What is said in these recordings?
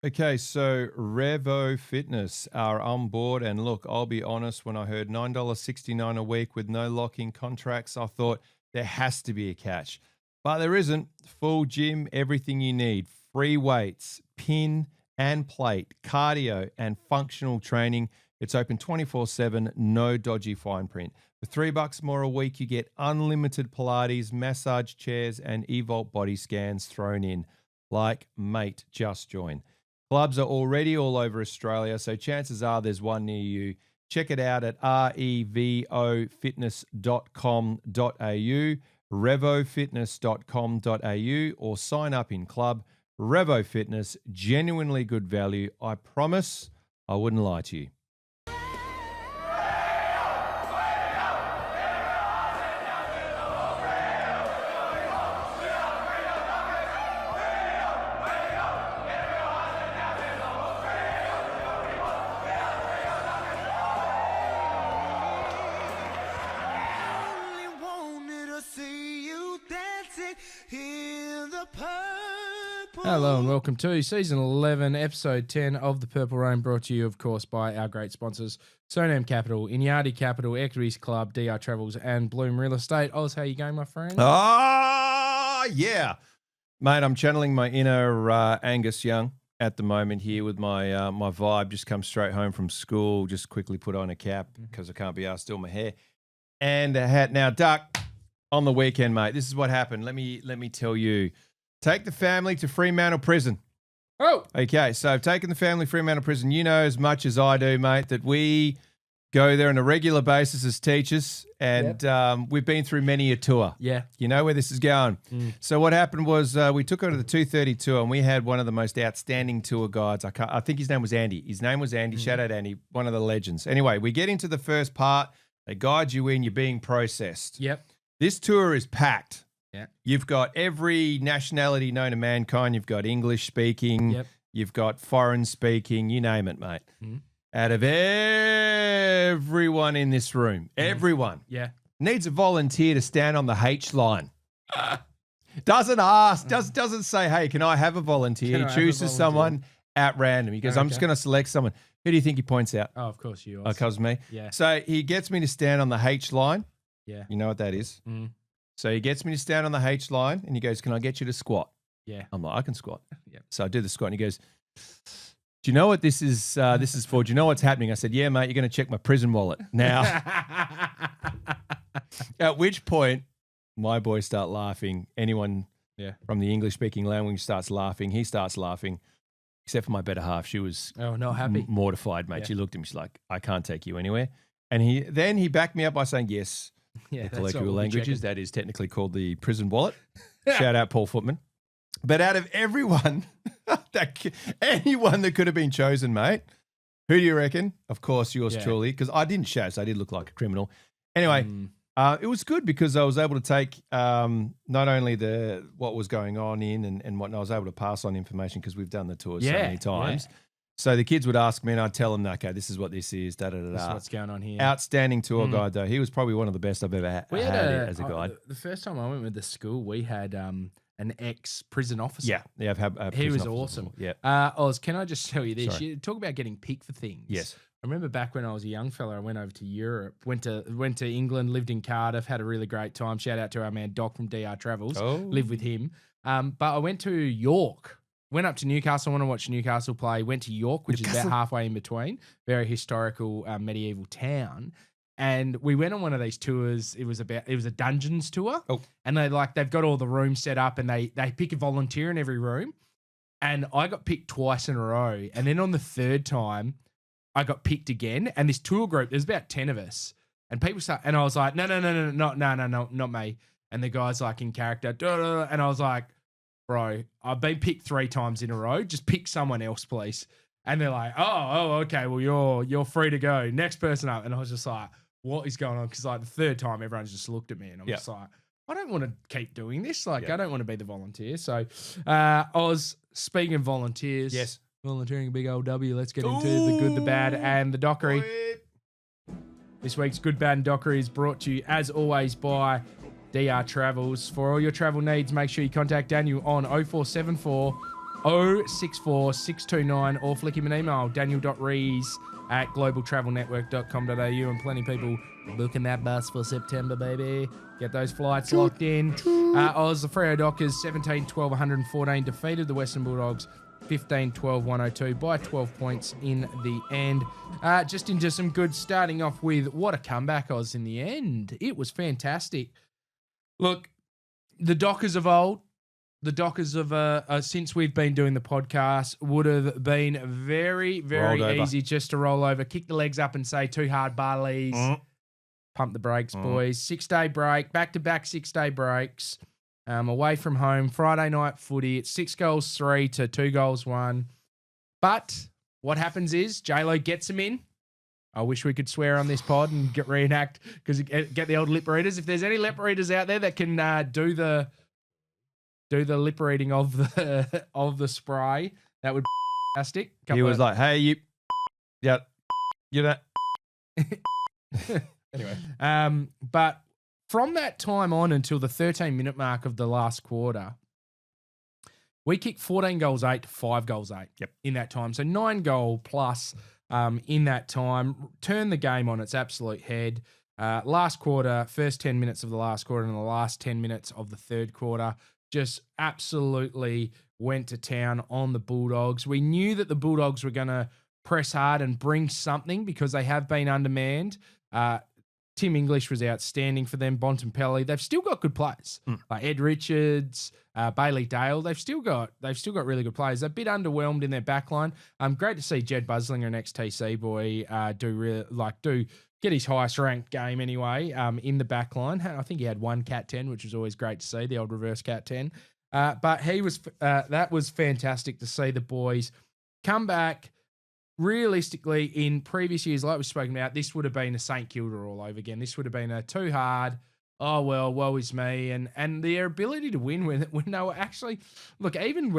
Okay, so Revo Fitness are on board. And look, I'll be honest, when I heard $9.69 a week with no lock-in contracts, I thought there has to be a catch. But there isn't. Full gym, everything you need, free weights, pin and plate, cardio and functional training. It's open 24/7, no dodgy fine print. For $3 more a week, you get unlimited Pilates, massage chairs, and Evolt body scans thrown in. Like, mate, just join. Clubs are already all over Australia, so chances are there's one near you. Check it out at revofitness.com.au, revofitness.com.au, or sign up in club. Revo Fitness, genuinely good value. I promise I wouldn't lie to you. Hello and welcome to Season 11, Episode 10 of The Purple Rain, brought to you, of course, by our great sponsors, Sonam Capital, Inyardi Capital, Equities Club, DR Travels, and Bloom Real Estate. Oz, how you going, my friend? Yeah. Mate, I'm channeling my inner Angus Young at the moment here with my my vibe. Just come straight home from school, just quickly put on a cap because I can't be asked to do my hair, and a hat. Now, Duck, on the weekend, mate, this is what happened. Let me tell you. Take the family to Fremantle Prison. Oh! Okay, so I've taken the family to Fremantle Prison. You know as much as I do, mate, that we go there on a regular basis as teachers, and we've been through many a tour. Yeah. You know where this is going. So what happened was we took her to the 230 tour, and we had one of the most outstanding tour guides. I think his name was Andy. Shout out Andy, one of the legends. Anyway, we get into the first part. They guide you in. You're being processed. Yep. This tour is packed. Yeah. You've got every nationality known to mankind. You've got English speaking. Yep. You've got foreign speaking. You name it, mate. Mm. Out of everyone in this room, everyone needs a volunteer to stand on the H line. Doesn't ask, doesn't say, hey, can I have a volunteer? He chooses someone at random. He goes, I'm just going to select someone. Who do you think he points out? Oh, of course you are. Oh, it comes me. Yeah. So he gets me to stand on the H line. Yeah. You know what that is? Mm. So he gets me to stand on the H line and he goes, can I get you to squat? Yeah. I'm like, I can squat. Yeah. So I do the squat and he goes, do you know what this is for? Do you know what's happening? I said, yeah, mate, you're going to check my prison wallet. Now, at which point my boys start laughing. Anyone from the English speaking language starts laughing. He starts laughing, except for my better half. She was not happy. Mortified, mate. Yeah. She looked at me. She's like, I can't take you anywhere. And he backed me up by saying, yes, the colloquial languages, that is technically called the prison wallet. Shout out Paul Footman. But out of everyone, anyone that could have been chosen, mate, who do you reckon? Of course, yours truly, because I didn't show, so I did look like a criminal. Anyway, it was good because I was able to take not only what was going on in and whatnot, I was able to pass on information because we've done the tours so many times. Yeah. So the kids would ask me and I'd tell them, okay, this is what this is, da-da-da-da. This is what's going on here. Outstanding tour guide, though. He was probably one of the best I've ever had as a guide. The first time I went with the school, we had an ex-prison officer. Yeah, I've had he was awesome. Yeah. Oz, can I just tell you this? Sorry. You talk about getting picked for things. Yes. I remember back when I was a young fella, I went over to Europe, went to England, lived in Cardiff, had a really great time. Shout out to our man Doc from DR Travels. Lived with him. But I went to York. Went up to Newcastle, want to watch Newcastle play. Went to York, which is about halfway in between. Very historical medieval town. And we went on one of these tours. It was a dungeons tour. Oh. And they've got all the rooms set up and they pick a volunteer in every room. And I got picked twice in a row. And then on the third time, I got picked again. And this tour group, there's about 10 of us. And people start, and I was like, no, not me. And the guy's like in character, and I was like, bro, I've been picked 3 times in a row. Just pick someone else, please. And they're like, oh, okay. Well, you're free to go. Next person up. And I was just like, what is going on? Because like the third time, everyone's just looked at me, and I'm just like, I don't want to keep doing this. Like, I don't want to be the volunteer. So, Oz, speaking of volunteers, yes, volunteering a big old W. Let's get into the good, the bad, and the Dockery. This week's Good, Bad, and Dockery is brought to you, as always, by DR Travels. For all your travel needs, make sure you contact Daniel on 0474 064 629 or flick him an email, daniel.rees@globaltravelnetwork.com.au, and plenty of people booking that bus for September, baby. Get those flights locked in. Oz, the Freo Dockers, 17-12, 114, defeated the Western Bulldogs 15-12, 102 by 12 points in the end. Just into some good, starting off with what a comeback, Oz, in the end. It was fantastic. Look, the Dockers of old, the Dockers of since we've been doing the podcast, would have been very, very easy just to roll over, kick the legs up and say, too hard, Barleys. Pump the brakes, boys. 6-day break, back-to-back 6-day breaks. Away from home, Friday night footy. It's 6-3 to 2-1. But what happens is J-Lo gets them in. I wish we could swear on this pod and reenact, because get the old lip readers. If there's any lip readers out there that can do the lip reading of the spray, that would be fantastic. He was like, "Hey, you know." Anyway, but from that time on until the 13-minute mark of the last quarter, we kicked 14 goals 8 to 5 goals 8. Yep. In that time, so 9 goal plus in that time, turned the game on its absolute head. Last quarter, first 10 minutes of the last quarter and the last 10 minutes of the third quarter, just absolutely went to town on the Bulldogs. We knew that the Bulldogs were going to press hard and bring something because they have been undermanned. Tim English was outstanding for them. Bontempelli. They've still got good players. Like Ed Richards, Bailey Dale. They've still got really good players. They're a bit underwhelmed in their backline. Great to see Jed Buslinger, an ex-TC boy, do get his highest ranked game anyway. In the backline, I think he had one Cat 10, which was always great to see, the old reverse Cat 10. But he was that was fantastic to see the boys come back. Realistically, in previous years, like we've spoken about, this would have been a St Kilda all over again. This would have been a too hard, oh, well, woe is me. And their ability to win when they were actually, look, even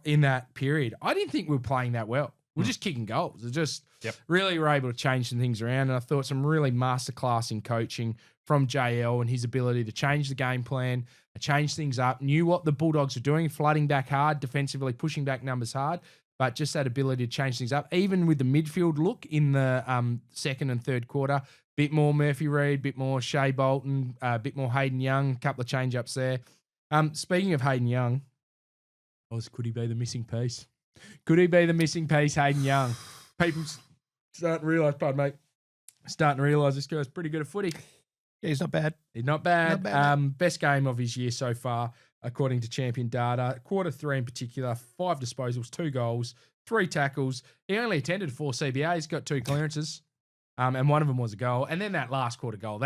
in that period, I didn't think we were playing that well. We're just kicking goals. We're just really were able to change some things around. And I thought some really masterclass in coaching from JL and his ability to change the game plan, change things up, knew what the Bulldogs were doing, flooding back hard, defensively pushing back numbers hard. But just that ability to change things up, even with the midfield look in the second and third quarter, bit more Murphy Reid, bit more Shea Bolton, bit more Hayden Young, a couple of change-ups there. Speaking of Hayden Young, could he be the missing piece? Could he be the missing piece, Hayden Young? People starting to realise, this guy's pretty good at footy. Yeah, he's not bad. He's not bad. Best game of his year so far, according to Champion Data. Quarter 3 in particular, 5 disposals, 2 goals, 3 tackles. He only attended 4 CBAs, got 2 clearances, and one of them was a goal. And then that last quarter goal,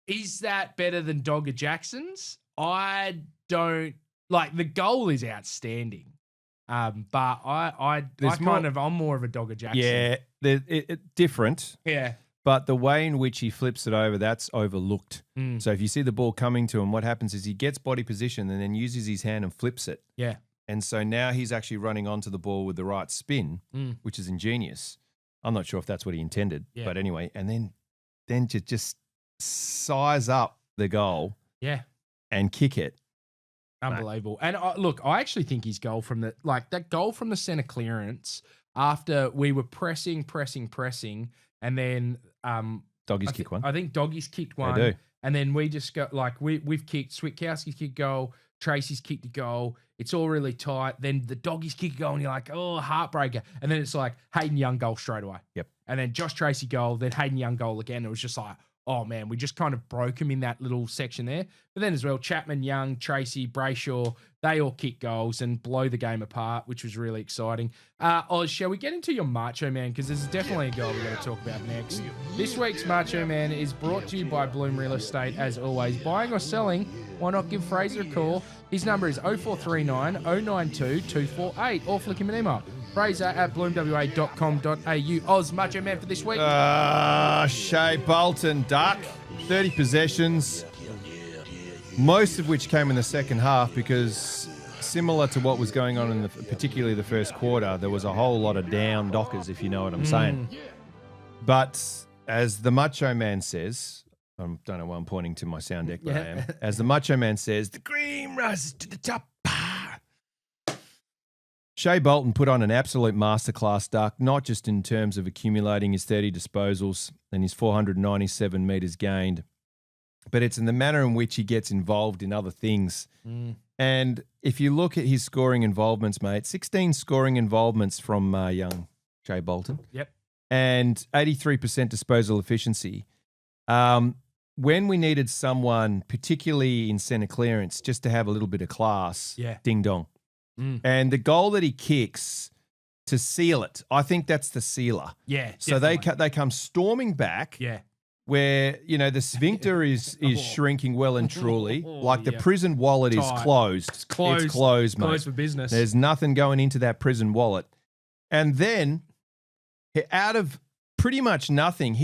is that better than Dogger Jackson's? I don't, the goal is outstanding. But I'm more of a Dogger Jackson. Yeah, different. Yeah. But the way in which he flips it over, that's overlooked. So if you see the ball coming to him, what happens is he gets body position and then uses his hand and flips it. Yeah. And so now he's actually running onto the ball with the right spin, which is ingenious. I'm not sure if that's what he intended. Yeah. But anyway, and then just size up the goal and kick it. Unbelievable. And look, I actually think his goal from that goal from the center clearance after we were pressing, and then Doggies kick one. I think Doggies kicked one. They do. And then we just got we've kicked Switkowski's kicked goal, Tracy's kicked a goal. It's all really tight. Then the Doggies kick a goal and you're like, oh, heartbreaker. And then it's like Hayden Young goal straight away. Yep. And then Josh Tracy goal, then Hayden Young goal again. It was just like, oh man, we just kind of broke him in that little section there. But then as well, Chapman, Young, Tracy, Brayshaw, they all kick goals and blow the game apart, which was really exciting. Oz, shall we get into your Macho Man? Because there's definitely a goal we're going to talk about next. This week's Macho Man is brought to you by Bloom Real Estate. As always, buying or selling, why not give Fraser a call? His number is 0439 092 248 or flick him an email. Fraser@bloomwa.com.au. Oz, Macho Man for this week. Shea Bolton, Duck. 30 possessions, most of which came in the second half because similar to what was going on in particularly the first quarter, there was a whole lot of down Dockers, if you know what I'm saying. But as the Macho Man says, I don't know why I'm pointing to my sound deck, but I am. As the Macho Man says, the cream rises to the top. Shea Bolton put on an absolute masterclass, Duck, not just in terms of accumulating his 30 disposals and his 497 metres gained, but it's in the manner in which he gets involved in other things. And if you look at his scoring involvements, mate, 16 scoring involvements from young Shea Bolton. Yep. And 83% disposal efficiency. When we needed someone, particularly in centre clearance, just to have a little bit of class, ding dong. And the goal that he kicks to seal it, I think that's the sealer. Yeah. So they come storming back. Yeah. Where, the sphincter is shrinking well and truly. Like the prison wallet is closed. It's closed. It's closed, mate. Closed for business. There's nothing going into that prison wallet. And then, out of pretty much nothing,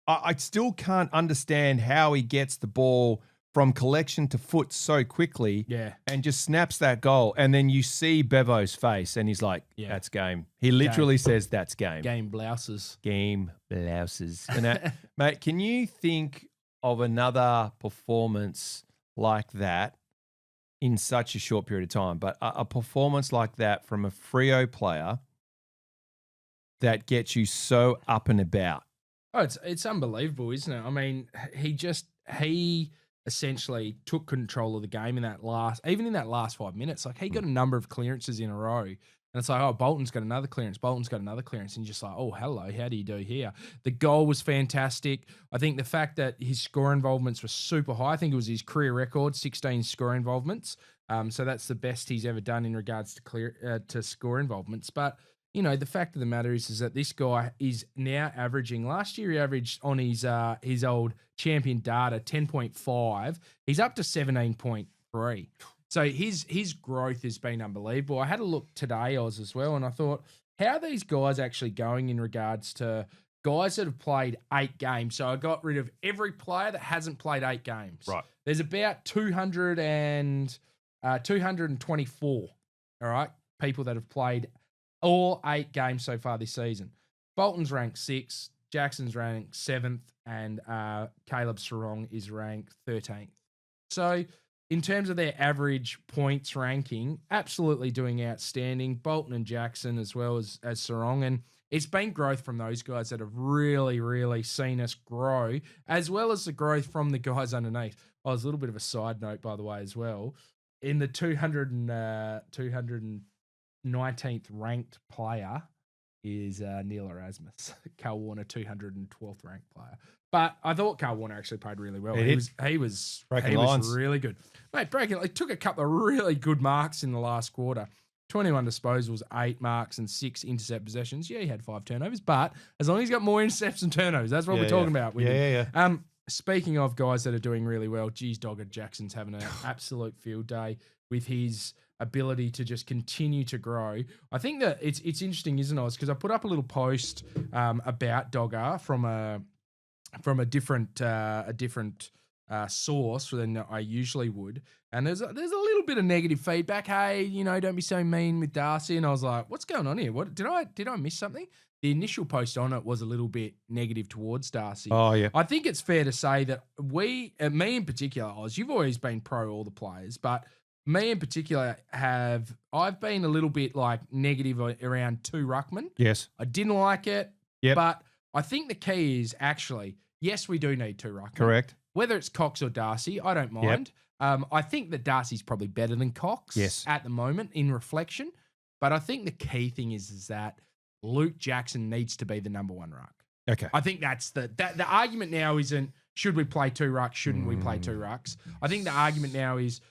I still can't understand how he gets the ball from collection to foot so quickly and just snaps that goal. And then you see Bevo's face and he's like, that's game. He literally says that's game. Game blouses. Game blouses. And mate, can you think of another performance like that in such a short period of time? But a performance like that from a Freo player that gets you so up and about. Oh, it's unbelievable, isn't it? I mean, he essentially took control of the game in that last 5 minutes. Like, he got a number of clearances in a row. And it's like, oh, Bolton's got another clearance. And you're just like, oh, hello, how do you do here? The goal was fantastic. I think the fact that his score involvements were super high. I think it was his career record, 16 score involvements. So that's the best he's ever done in regards to score involvements. But the fact of the matter is that this guy is now averaging. Last year, he averaged on his old champion data 10.5. He's up to 17.3. So his growth has been unbelievable. I had a look today, Oz, as well, and I thought, how are these guys actually going in regards to guys that have played 8 games? So I got rid of every player that hasn't played 8 games. Right. There's about 224. All right, people that have played all 8 games so far this season. Bolton's ranked 6th, Jackson's ranked 7th, and Caleb Sarong is ranked 13th. So in terms of their average points ranking, absolutely doing outstanding. Bolton and Jackson as well as Sarong. And it's been growth from those guys that have really, really seen us grow, as well as the growth from the guys underneath. Oh, there's a little bit of a side note, by the way, as well. In the 219th ranked player is Neil Erasmus. Cal Warner, 212th ranked player. But I thought Cal Warner actually played really well. He was really good. Mate, it took a couple of really good marks in the last quarter. 21 disposals, 8 marks, and 6 intercept possessions. Yeah, he had 5 turnovers, but as long as he's got more intercepts than turnovers, that's what we're talking about. Speaking of guys that are doing really well, geez, Dogger Jackson's having an absolute field day with his ability to just continue to grow. I think that it's interesting, isn't it? Because I put up a little post about Dogger from a different source than I usually would, and there's a little bit of negative feedback. Hey, don't be so mean with Darcy. And I was like, what's going on here? What did I miss something? The initial post on it was a little bit negative towards Darcy. Oh yeah. I think it's fair to say that me in particular, Oz, you've always been pro all the players, but me in particular I've been a little bit like negative around 2 ruckman. Yes. I didn't like it. Yep. But I think the key is actually, yes, we do need 2 ruckman. Correct. Whether it's Cox or Darcy, I don't mind. Yep. I think that Darcy's probably better than Cox at the moment in reflection. But I think the key thing is that Luke Jackson needs to be the number 1 ruck. Okay. I think that's the argument now isn't should we play 2 rucks, shouldn't we play 2 rucks? I think the argument now is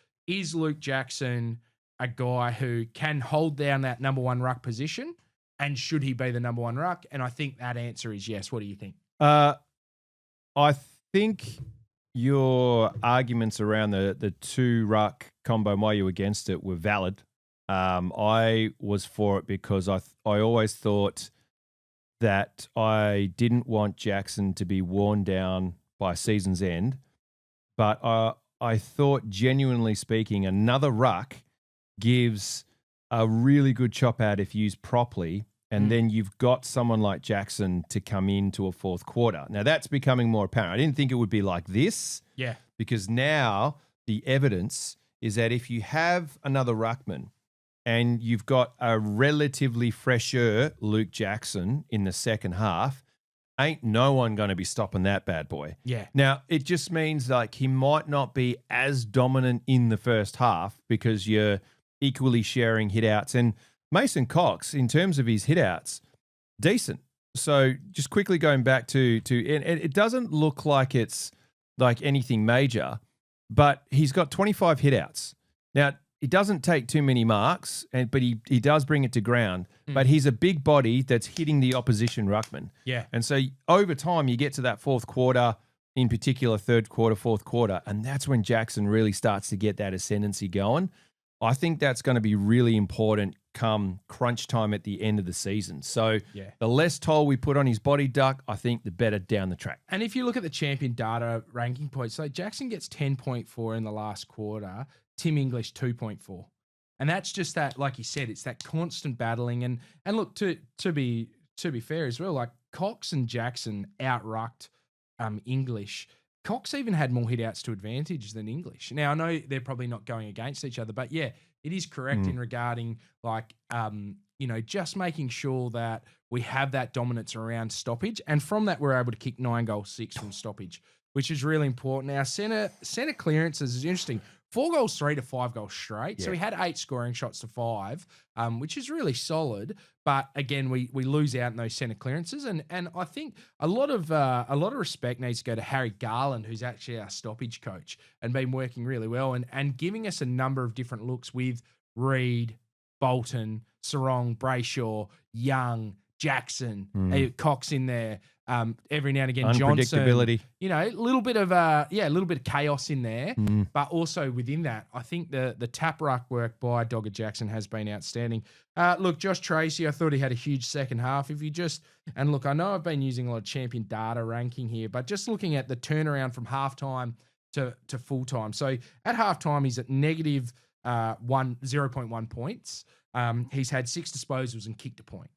Luke Jackson a guy who can hold down that number 1 ruck position, and should he be the number 1 ruck? And I think that answer is yes. What do you think? I think your arguments around the 2 ruck combo and why you were against it were valid. I was for it because I always thought that I didn't want Jackson to be worn down by season's end, but I thought, genuinely speaking, another ruck gives a really good chop out if used properly, and then you've got someone like Jackson to come into a 4th quarter. Now, that's becoming more apparent. I didn't think it would be like this. Yeah. Because now the evidence is that if you have another ruckman and you've got a relatively fresher Luke Jackson in the second half, ain't no one going to be stopping that bad boy. Yeah. Now, it just means like he might not be as dominant in the first half because you're equally sharing hitouts. And Mason Cox, in terms of his hitouts, decent. So just quickly going back to and it doesn't look like it's like anything major, but he's got 25 hitouts. Now, he doesn't take too many marks, but he does bring it to ground. But he's a big body that's hitting the opposition ruckman. Yeah. And so over time, you get to that fourth quarter, in particular third quarter, fourth quarter, and that's when Jackson really starts to get that ascendancy going. I think that's going to be really important come crunch time at the end of the season. So the less toll we put on his body, Duck, I think the better down the track. And if you look at the champion data ranking points, so Jackson gets 10.4 in the last quarter, Tim English 2.4. And that's just that, like you said, it's that constant battling. And look, to be fair as well, like Cox and Jackson out-rucked English. Cox even had more hitouts to advantage than English. Now, I know they're probably not going against each other, but yeah, it is correct in regarding like, just making sure that we have that dominance around stoppage. And from that, we're able to kick 9 goals, 6 from stoppage, which is really important. Now, center clearances is interesting. 4 goals, 3 to 5 goals straight. Yeah. So we had 8 scoring shots to 5, which is really solid. But again, we lose out in those center clearances, and I think a lot of respect needs to go to Harry Garland, who's actually our stoppage coach and been working really well and giving us a number of different looks with Reed, Bolton, Sarong, Brayshaw, Young, Jackson, Cox in there. Every now and again, unpredictability. Johnson, a little bit of chaos in there. But also within that, I think the tap ruck work by Dogger Jackson has been outstanding. Look, Josh Tracy, I thought he had a huge second half. Look, I know I've been using a lot of champion data ranking here, but just looking at the turnaround from halftime to full time. So at halftime, he's at negative 0.1 points. He's had 6 disposals and kicked a point.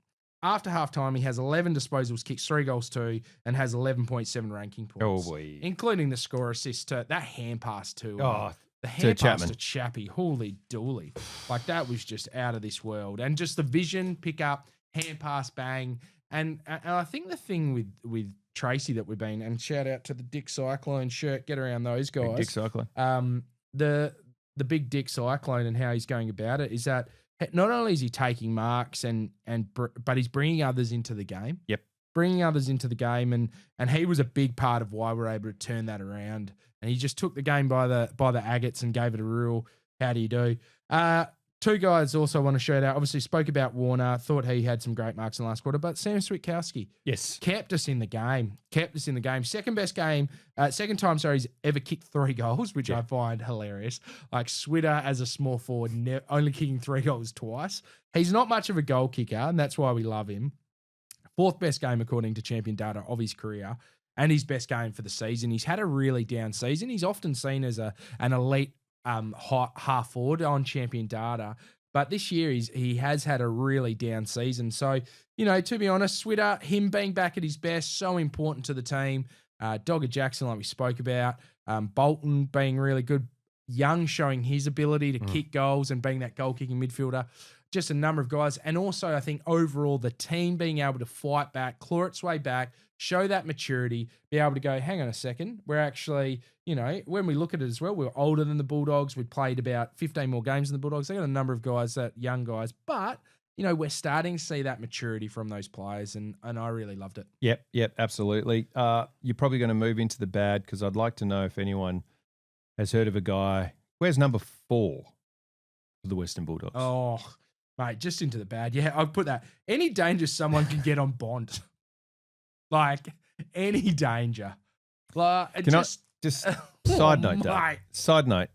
After halftime, he has 11 disposals, kicks 3 goals, 2, and has 11.7 ranking points. Oh, boy. Including the score assist to that hand pass to the to hand pass Chapman. to Chappie. Holy dooly. Like, that was just out of this world. And just the vision, pick up, hand pass, bang. And I think the thing with Tracy that we've been, and shout out to the Dick Cyclone shirt, get around those guys. Big Dick Cyclone. The big Dick Cyclone and how he's going about it is that not only is he taking marks but he's bringing others into the game. Yep. Bringing others into the game. And he was a big part of why we're able to turn that around. And he just took the game by the agates and gave it a real, how do you do? 2 guys also want to shout out. Obviously spoke about Warner. Thought he had some great marks in the last quarter. But Sam Switkowski. Yes. Kept us in the game. Second time he's ever kicked 3 goals, which I find hilarious. Like Switter as a small forward, only kicking 3 goals twice. He's not much of a goal kicker, and that's why we love him. 4th best game according to champion data of his career, and his best game for the season. He's had a really down season. He's often seen as an elite half forward on champion data, but this year he has had a really down season. So, to be honest, Switter, him being back at his best, so important to the team. Dogger Jackson, like we spoke about, Bolton being really good, Young showing his ability to kick goals and being that goal-kicking midfielder. Just a number of guys. And also, I think overall, the team being able to fight back, claw its way back, show that maturity, be able to go, hang on a second, we're actually, when we look at it as well, we're older than the Bulldogs. We played about 15 more games than the Bulldogs. They got a number of guys, young guys, but, we're starting to see that maturity from those players, and I really loved it. Yep, absolutely. You're probably going to move into the bad because I'd like to know if anyone has heard of a guy. Where's number 4 for the Western Bulldogs? Oh, mate, just into the bad. Yeah, I'll put that. Any danger someone can get on Bond. Like, any danger. Like, Side note, Doug. Side note.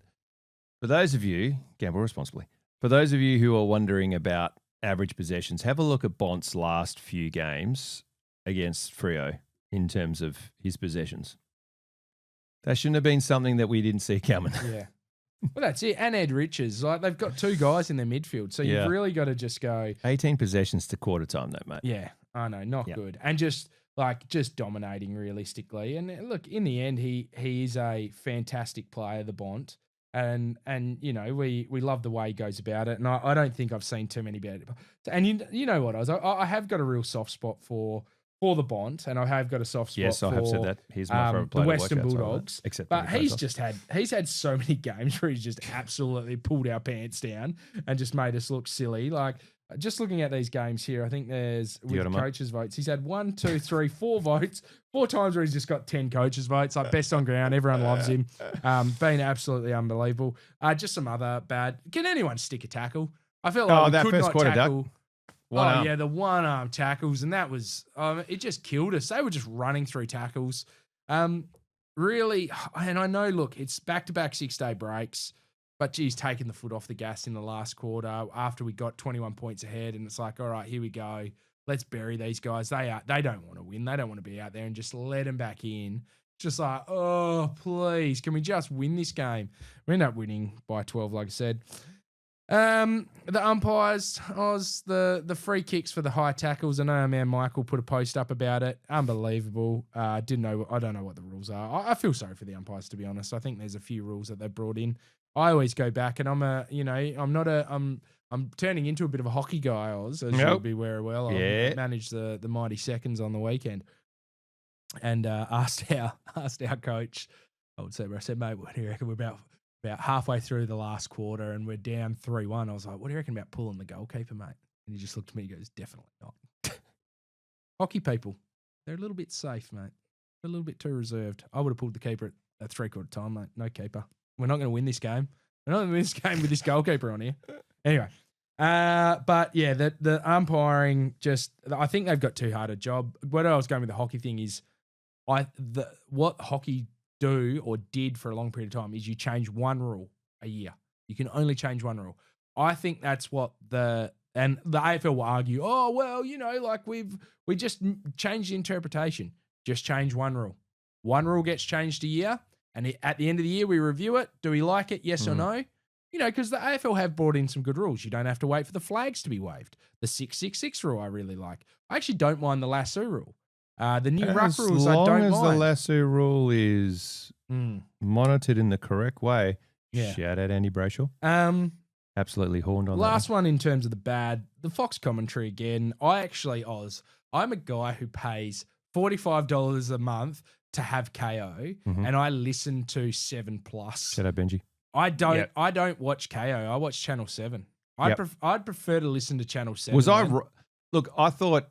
For those of you, gamble responsibly. For those of you who are wondering about average possessions, have a look at Bont's last few games against Freo in terms of his possessions. That shouldn't have been something that we didn't see coming. Yeah. Well, that's it. And Ed Richards. Like, they've got 2 guys in their midfield. So you've really got to just go 18 possessions to quarter time, though, mate. Yeah, I know. Not good. And just dominating realistically. And look, in the end, he is a fantastic player, the Bont. And you know, we love the way he goes about it, and I don't think I've seen too many bad. And you know what, I have got a real soft spot for the Bont, and I have got a soft spot Yes, for I have said that. He's my favourite player the to watch Western outside of that, Bulldogs. except But when he he's plays just had so many games where he's just absolutely pulled our pants down and just made us look silly. Like, just looking at these games here, I think there's with coaches' votes, he's had 1, 2, 3, 4 votes, 4 times where he's just got 10 coaches' votes. Like, best on ground, everyone loves him. Been absolutely unbelievable. Just some other bad. Can anyone stick a tackle? I feel like we could not tackle. Yeah, the one-arm tackles, and that was it just killed us. They were just running through tackles. Really, and I know, look, it's back-to-back 6-day breaks, but geez, taking the foot off the gas in the last quarter after we got 21 points ahead, and it's like, all right, here we go. Let's bury these guys. They don't want to win. They don't want to be out there, and just let them back in. Just like, oh, please, can we just win this game? We end up winning by 12, like I said. The umpires, the free kicks for the high tackles. I know our man Michael put a post up about it. Unbelievable. I don't know what the rules are. I feel sorry for the umpires, to be honest. I think there's a few rules that they brought in. I always go back, and I'm turning into a bit of a hockey guy, Oz, as you'll be aware well. I managed the Mighty Seconds on the weekend, and asked our coach. I said, mate, what do you reckon? We're about halfway through the last quarter and we're down 3-1. I was like, what do you reckon about pulling the goalkeeper, mate? And he just looked at me and goes, definitely not. Hockey people, they're a little bit safe, mate. They're a little bit too reserved. I would have pulled the keeper at 3/4 time, mate. No keeper. We're not going to win this game. We're not going to win this game with this goalkeeper on here. Anyway. But yeah, the umpiring I think they've got too hard a job. What I was going with the hockey thing is what hockey do or did for a long period of time is you change one rule a year. You can only change one rule. I think that's what the AFL will argue. Oh, well, like we just changed the interpretation. Just change one rule. One rule gets changed a year, and at the end of the year we review it. Do we like it? Yes or no? Because the AFL have brought in some good rules. You don't have to wait for the flags to be waved. The 666 rule I really like. I actually don't mind the lasso rule. The new ruck rules, I don't mind. As long as the lasso rule is monitored in the correct way, shout out Andy Brayshaw. Absolutely horned on that. Last one in terms of the Fox commentary again. I'm a guy who pays $45 a month to have KO, and I listen to 7+. Shout out Benji. I don't watch KO. I watch Channel 7. I'd prefer to listen to Channel 7. Look, I thought...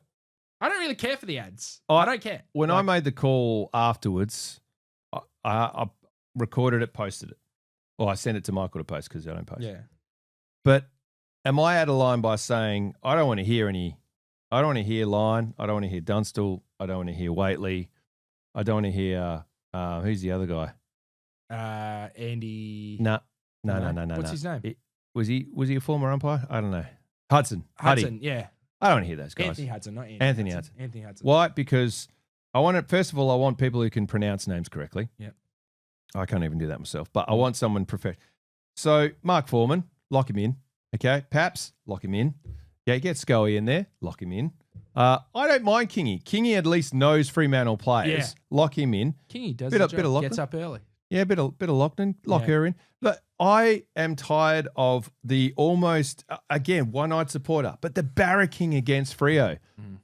I don't really care for the ads. I don't care. When I made the call afterwards, I recorded it, posted it. Well, I sent it to Michael to post because I don't post. Yeah. But am I out of line by saying I don't want to hear Line, I don't want to hear Dunstall, I don't want to hear Waitley, I don't want to hear who's the other guy? Andy. No. What's his name? Was he a former umpire? I don't know. Hudson, yeah. I don't want to hear those guys. Anthony Hudson, not Anthony Hudson. Why? Because I want people who can pronounce names correctly. Yeah. I can't even do that myself, but I want someone professional. So Mark Foreman, lock him in. Okay. Paps, lock him in. Yeah, get Scully in there, lock him in. I don't mind Kingy. Kingy at least knows Fremantle players. Yeah. Lock him in. Kingy does bit of Lockton. Gets up early. Yeah, bit of Lockton. Lock her in. But I am tired of the almost, again, one-eyed supporter, but the barracking against Freo.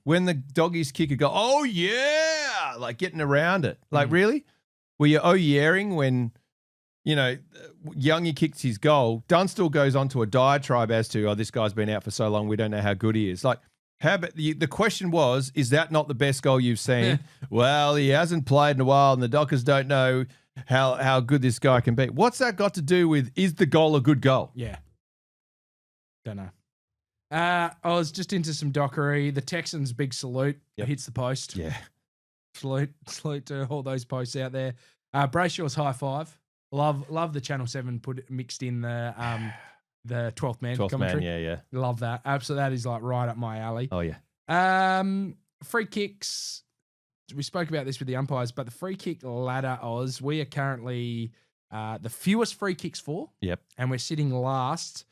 When the doggies kick a goal, oh, yeah, like getting around it. Like, really? Were you oh-yearing when, Youngie kicks his goal? Dunstall goes on to a diatribe as to, this guy's been out for so long, we don't know how good he is. Like, how about the question was, is that not the best goal you've seen? Well, he hasn't played in a while, and the Dockers don't know how good this guy can be. What's that got to do with, is the goal a good goal? Yeah. Don't know. I was just into some Dockery. The Texans, big salute. Hits the post. Yeah. Salute to all those posts out there. Brayshaw's high five. Love the Channel 7 mixed in the 12th man commentary. Man, yeah. Love that. Absolutely, that is like right up my alley. Oh, yeah. Free kicks. We spoke about this with the umpires, but the free kick ladder, Oz, we are currently the fewest free kicks for. Yep. And we're sitting last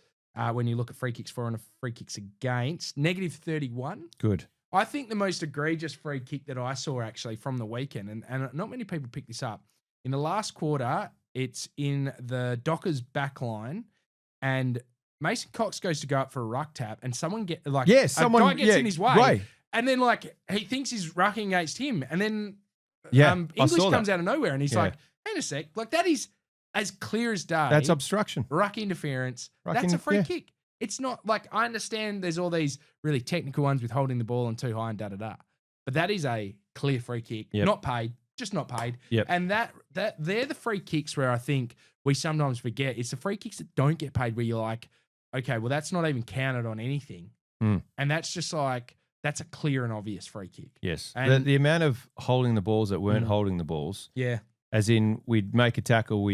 when you look at free kicks for and free kicks against. -31. Good. I think the most egregious free kick that I saw actually from the weekend, and not many people picked this up, in the last quarter, It's in the Dockers back line, and Mason Cox goes to go up for a ruck tap, and someone a guy gets in his way, right. and then like he thinks he's rucking against him, and then English comes out of nowhere, and he's like, "Hang a sec, like that is as clear as day. That's obstruction, ruck interference. That's a free kick. It's not like I understand there's all these really technical ones with holding the ball and too high and da, but that is a clear free kick, not paid." Just not paid. Yep. And that they're the free kicks where I think we sometimes forget. It's the free kicks that don't get paid where you're like, okay, well, that's not even counted on anything. And that's just like, that's a clear and obvious free kick. Yes. And the amount of holding the balls that weren't holding the balls. Yeah. As in, we'd make a tackle,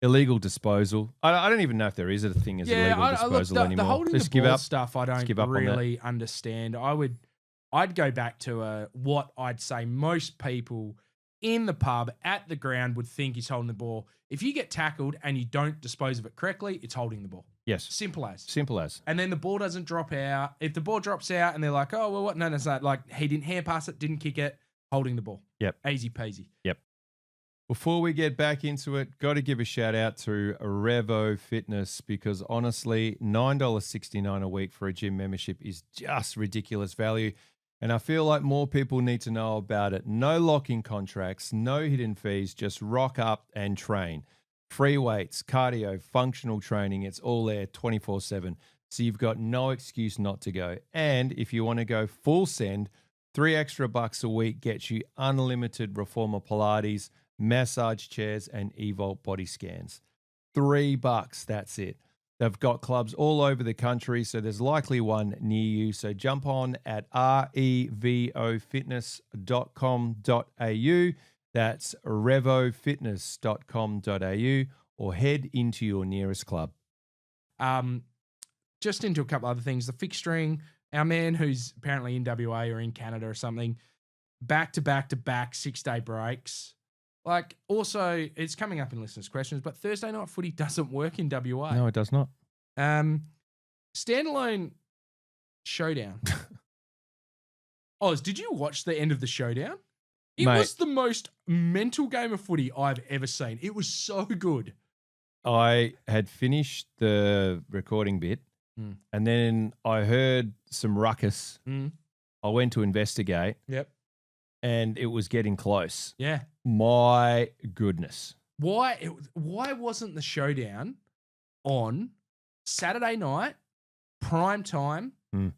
illegal disposal. I don't even know if there is a thing as illegal disposal anymore. The holding Just the ball give up. stuff I don't really understand. I'd go back to what I'd say most people in the pub, at the ground, would think is holding the ball. If you get tackled and you don't dispose of it correctly, it's holding the ball. Yes. Simple as. Simple as. And then the ball doesn't drop out. If the ball drops out and they're like, oh, well, what? No, that's not. Like, he didn't hand pass it, didn't kick it, holding the ball. Yep. Easy peasy. Yep. Before we get back into it, got to give a shout out to Revo Fitness, because honestly, $9.69 a week for a gym membership is just ridiculous value. And I feel like more people need to know about it. No lock-in contracts, no hidden fees, just rock up and train. Free weights, cardio, functional training, it's all there 24/7. So you've got no excuse not to go. And if you want to go full send, $3 extra a week gets you unlimited Reformer Pilates, massage chairs, and Evolt body scans. $3, that's it. They've got clubs all over the country, so there's likely one near you. So jump on at revofitness.com.au. That's revofitness.com.au, or head into your nearest club. Just into a couple other things. The fixturing, our man who's apparently in WA or in Canada or something, back 6-day breaks. Like, also, it's coming up in listeners' questions, but Thursday night footy doesn't work in WA. No, it does not. Standalone showdown. Oz, did you watch the end of the showdown? It was the most mental game of footy I've ever seen. It was so good. I had finished the recording bit, and then I heard some ruckus. I went to investigate. Yep. And it was getting close. Yeah. My goodness. Why wasn't the showdown on Saturday night, prime time,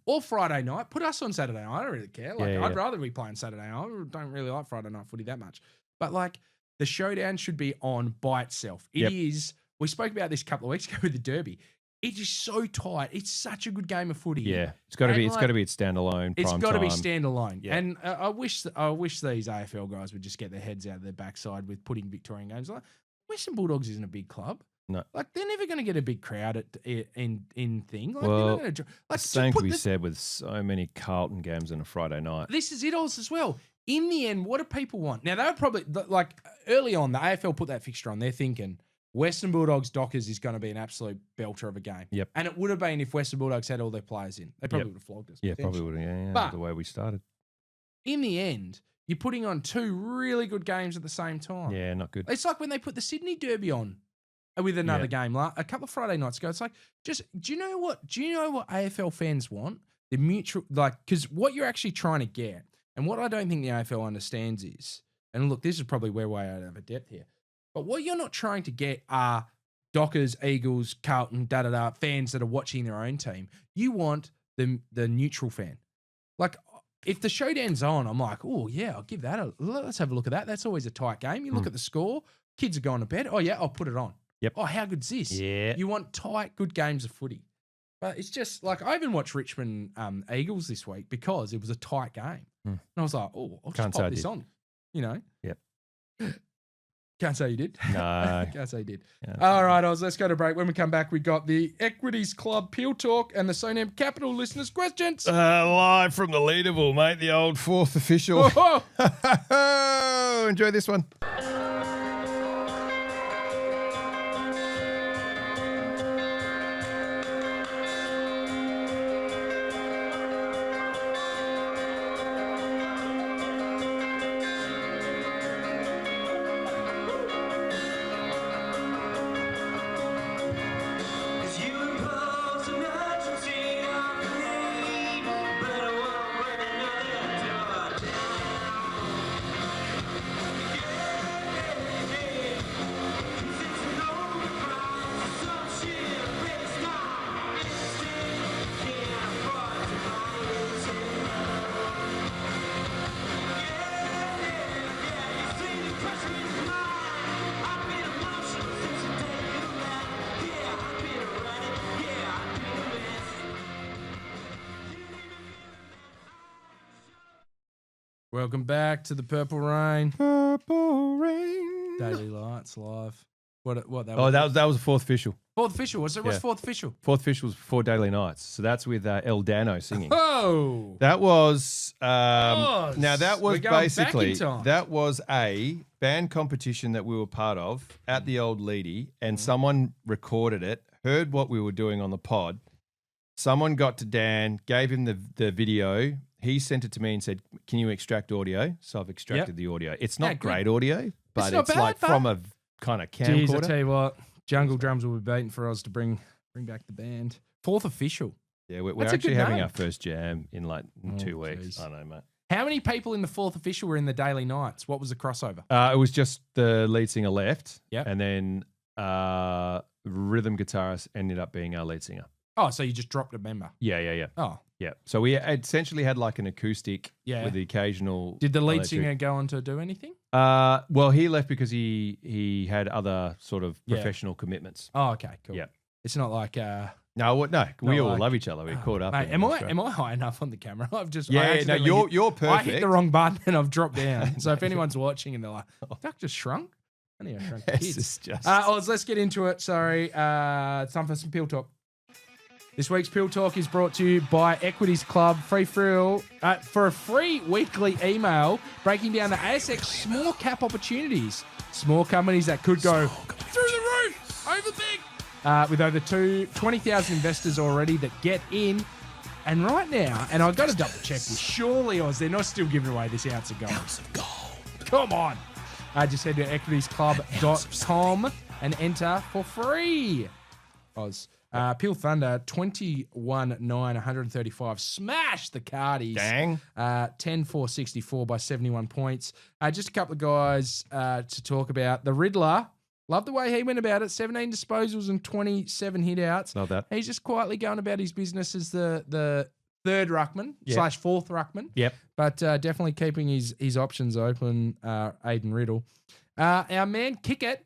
or Friday night? Put us on Saturday night. I don't really care. Like, I'd rather be playing Saturday night. I don't really like Friday night footy that much. But like, the showdown should be on by itself. It is. We spoke about this a couple of weeks ago with the Derby. It is so tight. It's such a good game of footy. Yeah, it's got to be. It's got to be its standalone. It's got to be standalone. Yeah. And I wish these AFL guys would just get their heads out of their backside with putting Victorian games. Like, Western Bulldogs isn't a big club. No, like they're never going to get a big crowd in thing. Like, well, they're not gonna, like, the same could be said with so many Carlton games on a Friday night. This is it also as well. In the end, what do people want? Now they were probably like early on. The AFL put that fixture on. They're thinking Western Bulldogs Dockers is going to be an absolute belter of a game. Yep. And it would have been if Western Bulldogs had all their players in. They probably would have flogged us. Yeah, probably would have. Yeah, but the way we started. In the end, you're putting on two really good games at the same time. Yeah, not good. It's like when they put the Sydney Derby on with another game a couple of Friday nights ago. It's like, just, do you know what AFL fans want? The mutual, like, because what you're actually trying to get, and what I don't think the AFL understands is, and look, this is probably where we're out of depth here, but what you're not trying to get are Dockers, Eagles, Carlton, fans that are watching their own team. You want the neutral fan. Like, if the showdown's on, I'm like, oh, yeah, I'll give that let's have a look at that. That's always a tight game. You look at the score, kids are going to bed. Oh, yeah, I'll put it on. Yep. Oh, how good's this? Yeah. You want tight, good games of footy. But it's just, like, I even watched Richmond Eagles this week because it was a tight game. And I was like, oh, I'll just pop this on. You know? Yep. Can't say you did. No. Can't say you did. All right, Oz, let's go to break. When we come back, we got the Equities Club Peel Talk and the Sonam Capital listeners' questions. Live from the Leaderville, mate, the old fourth official. Enjoy this one. Welcome back to the Purple Rain. Purple Rain. Daily Lights live. What that Oh, was? that was the fourth official. Fourth official. What's Yeah. fourth official? Fourth official was before Daily Nights. So that's with El Dano singing. Oh. That was now that was We're going basically back in time. that was a band competition that we were part of at the old Leedy, and someone recorded it, heard what we were doing on the pod. Someone got to Dan, gave him the video. He sent it to me and said, "Can you extract audio?" So I've extracted the audio. It's not great audio, but not it's bad, like but- from a kind of Jeez, I camcorder. tell you what, Jungle Drums will be beating for us to bring back the band. Fourth official. Yeah, we're That's a actually good having name. our first jam in like 2 weeks. jeez. I know, mate. How many people in the fourth official were in the Daily Nights? What was the crossover? It was just the lead singer left, Yep. and then rhythm guitarist ended up being our lead singer. Oh, so you just dropped a member. Yeah. Oh, So we essentially had like an acoustic yeah. with the occasional. Did the lead electric. singer go on to do anything? Well, he left because he had other sort of Yeah. professional commitments. Oh, okay, cool. Yeah. It's not like No, we all like- love each other. We caught up. Mate, in am Australia. I high enough on the camera? I've just Yeah, I no, accidentally you're perfect. I hit the wrong button and I've dropped down. So if anyone's watching and they're like, "Duck just shrunk," I need to shrunk the This kids. is just. Let's get into it. Sorry, it's time for some Peel Talk. This week's Peel Talk is brought to you by Equities Club. Free for a free weekly email breaking down the ASX small cap opportunities. Small companies that could go through the roof, over big. With over 20,000 investors already that get in. And right now, and I've got to double check this, surely Oz, they're not still giving away this ounce of gold. Come on. Just head to equitiesclub.com and enter for free. Oz. Peel Thunder, 21-9, 135. Smash the Cardies. Dang. 10-4-64 by 71 points. Just a couple of guys to talk about. The Riddler, love the way he went about it. 17 disposals and 27 hit-outs. Love that. He's just quietly going about his business as the third ruckman / fourth ruckman. Yep. But definitely keeping his options open, Aiden Riddle. Our man Kickett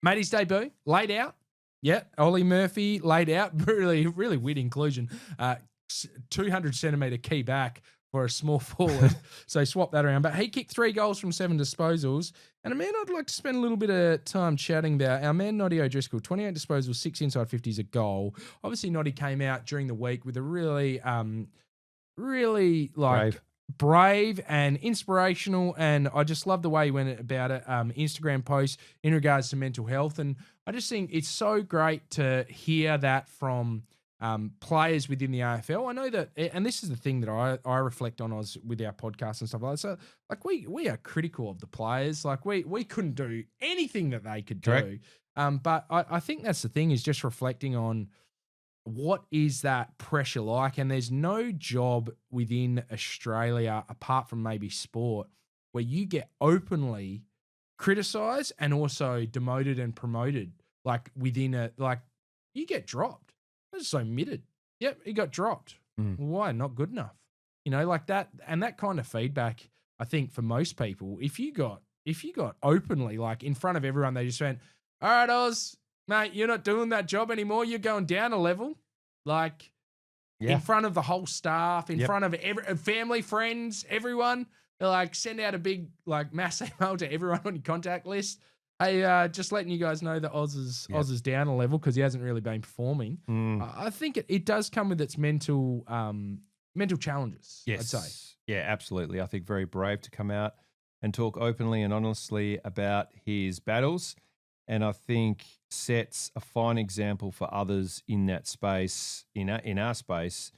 made his debut, laid out. Yeah, Ollie Murphy laid out. Really, really weird inclusion. 200 centimetre key back for a small forward. So swap that around. But he kicked 3 goals from 7 disposals. And a man I'd like to spend a little bit of time chatting about, our man Noddy O'Driscoll, 28 disposals, 6 inside 50s, a goal. Obviously, Noddy came out during the week with a really brave and inspirational, and I just love the way he went about it. Instagram post in regards to mental health, and I just think it's so great to hear that from players within the AFL. I know that, and this is the thing that I reflect on with our podcast and stuff like that. So, like we are critical of the players. Like we couldn't do anything that they could do. But I think that's the thing, is just reflecting on what is that pressure like? And there's no job within Australia, apart from maybe sport, where you get openly criticised and also demoted and promoted. Like you get dropped. That's so admitted. Yep, he got dropped. Why? Not good enough. Like that, and that kind of feedback. I think for most people, if you got openly, like in front of everyone, they just went, "All right, Oz, mate, you're not doing that job anymore. You're going down a level." Like in front of the whole staff, in front of family, friends, everyone. They're like, send out a big mass email to everyone on your contact list. Hey, just letting you guys know that Oz is down a level because he hasn't really been performing. I think it does come with its mental challenges. Yes. I'd say. Yeah, absolutely. I think very brave to come out and talk openly and honestly about his battles. And I think sets a fine example for others in that space, in our space,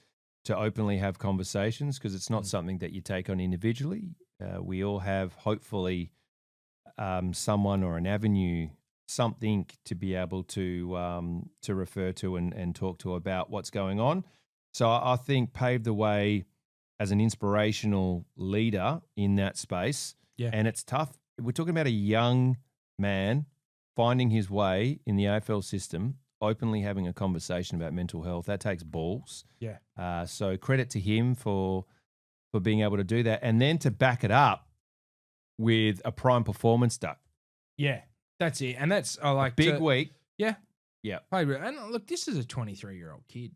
to openly have conversations, because it's not something that you take on individually. We all have, hopefully, someone or an avenue, something to be able to refer to and talk to about what's going on. So I think paved the way as an inspirational leader in that space. Yeah. And it's tough. We're talking about a young man finding his way in the AFL system, openly having a conversation about mental health. That takes balls. Yeah. So credit to him for being able to do that, and then to back it up with a prime performance, Duck. Yeah, that's it. And that's Big week. Yeah. Yeah. And look, this is a 23-year-old kid.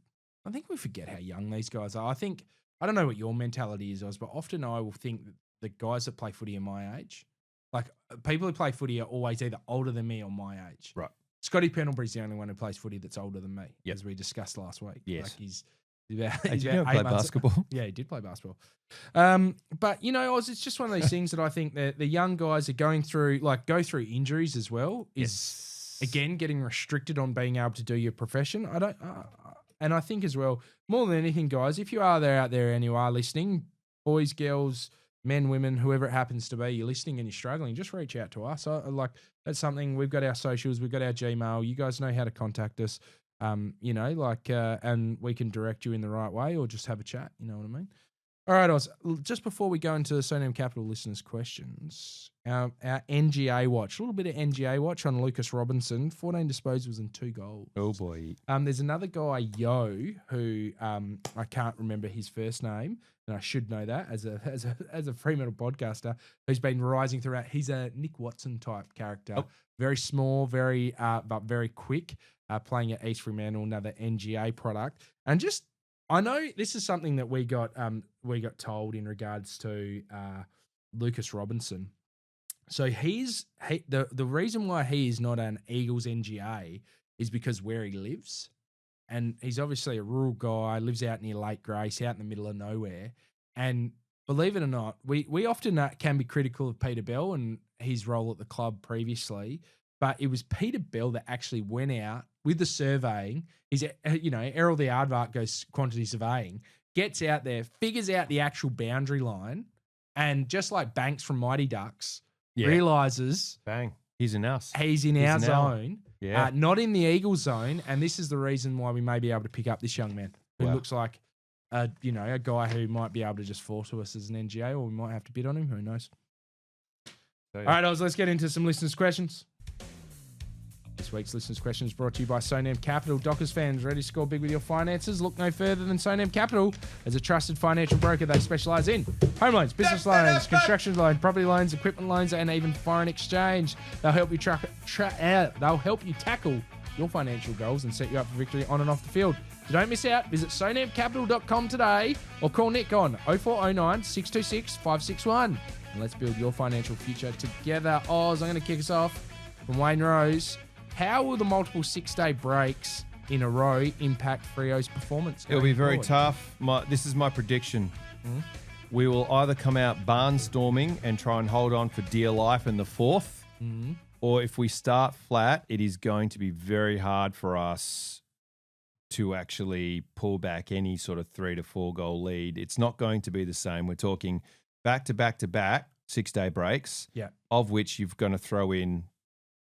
I think we forget how young these guys are. I think I don't know what your mentality is, Oz, but often I will think that the guys that play footy are my age, like people who play footy are always either older than me or my age. Right. Scotty Pendlebury's the only one who plays footy that's older than me, Yep. as we discussed last week. Yes. Like he's about, Hey, he's did you about ever 8 play months. basketball? Yeah, he did play basketball. But, you know, Oz, it's just one of those things that I think that the young guys are going through, like go through injuries as well, is again getting restricted on being able to do your profession. And I think as well, more than anything, guys, if you are there out there and you are listening, boys, girls, men, women, whoever it happens to be, you're listening and you're struggling, just reach out to us. That's something, we've got our socials, we've got our Gmail. You guys know how to contact us, and we can direct you in the right way or just have a chat. You know what I mean? All right, Oz, just before we go into the Sonam Capital listeners' questions, our NGA watch, a little bit of NGA watch on Lucas Robinson, 14 disposals and 2 goals. Oh, boy. There's another guy, Yo, who I can't remember his first name, and I should know that as a Fremantle podcaster, who's been rising throughout. He's a Nick Watson type character, very small, but very quick, playing at East Fremantle, another NGA product, and just. I know this is something that we got told in regards to Lucas Robinson. So the reason why he is not an Eagles NGA is because where he lives, and he's obviously a rural guy, lives out near Lake Grace, out in the middle of nowhere. And believe it or not, we often can be critical of Peter Bell and his role at the club previously, but it was Peter Bell that actually went out with the surveying. He's, Errol the Aardvark goes quantity surveying, gets out there, figures out the actual boundary line, and just like Banks from Mighty Ducks, realizes bang, he's in us. He's in our zone, yeah, not in the Eagles zone, and this is the reason why we may be able to pick up this young man who looks like, a guy who might be able to just fall to us as an NGA, or we might have to bid on him. Who knows? All right, Oz, let's get into some listeners' questions. This week's listeners' question is brought to you by Sonam Capital. Dockers fans, ready to score big with your finances? Look no further than Sonam Capital. As a trusted financial broker, they specialise in home loans, business loans, construction loans, property loans, equipment loans, and even foreign exchange. They'll help you tackle your financial goals and set you up for victory on and off the field. So don't miss out. Visit sonamcapital.com today or call Nick on 0409 626 561. And let's build your financial future together. Oz, I'm going to kick us off from Wayne Rose. How will the multiple 6-day breaks in a row impact Freo's performance? It'll be very tough. This is my prediction. We will either come out barnstorming and try and hold on for dear life in the fourth, or if we start flat, it is going to be very hard for us to actually pull back any sort of 3 to 4 goal lead. It's not going to be the same. We're talking back to back to back 6-day breaks, of which you're going to throw in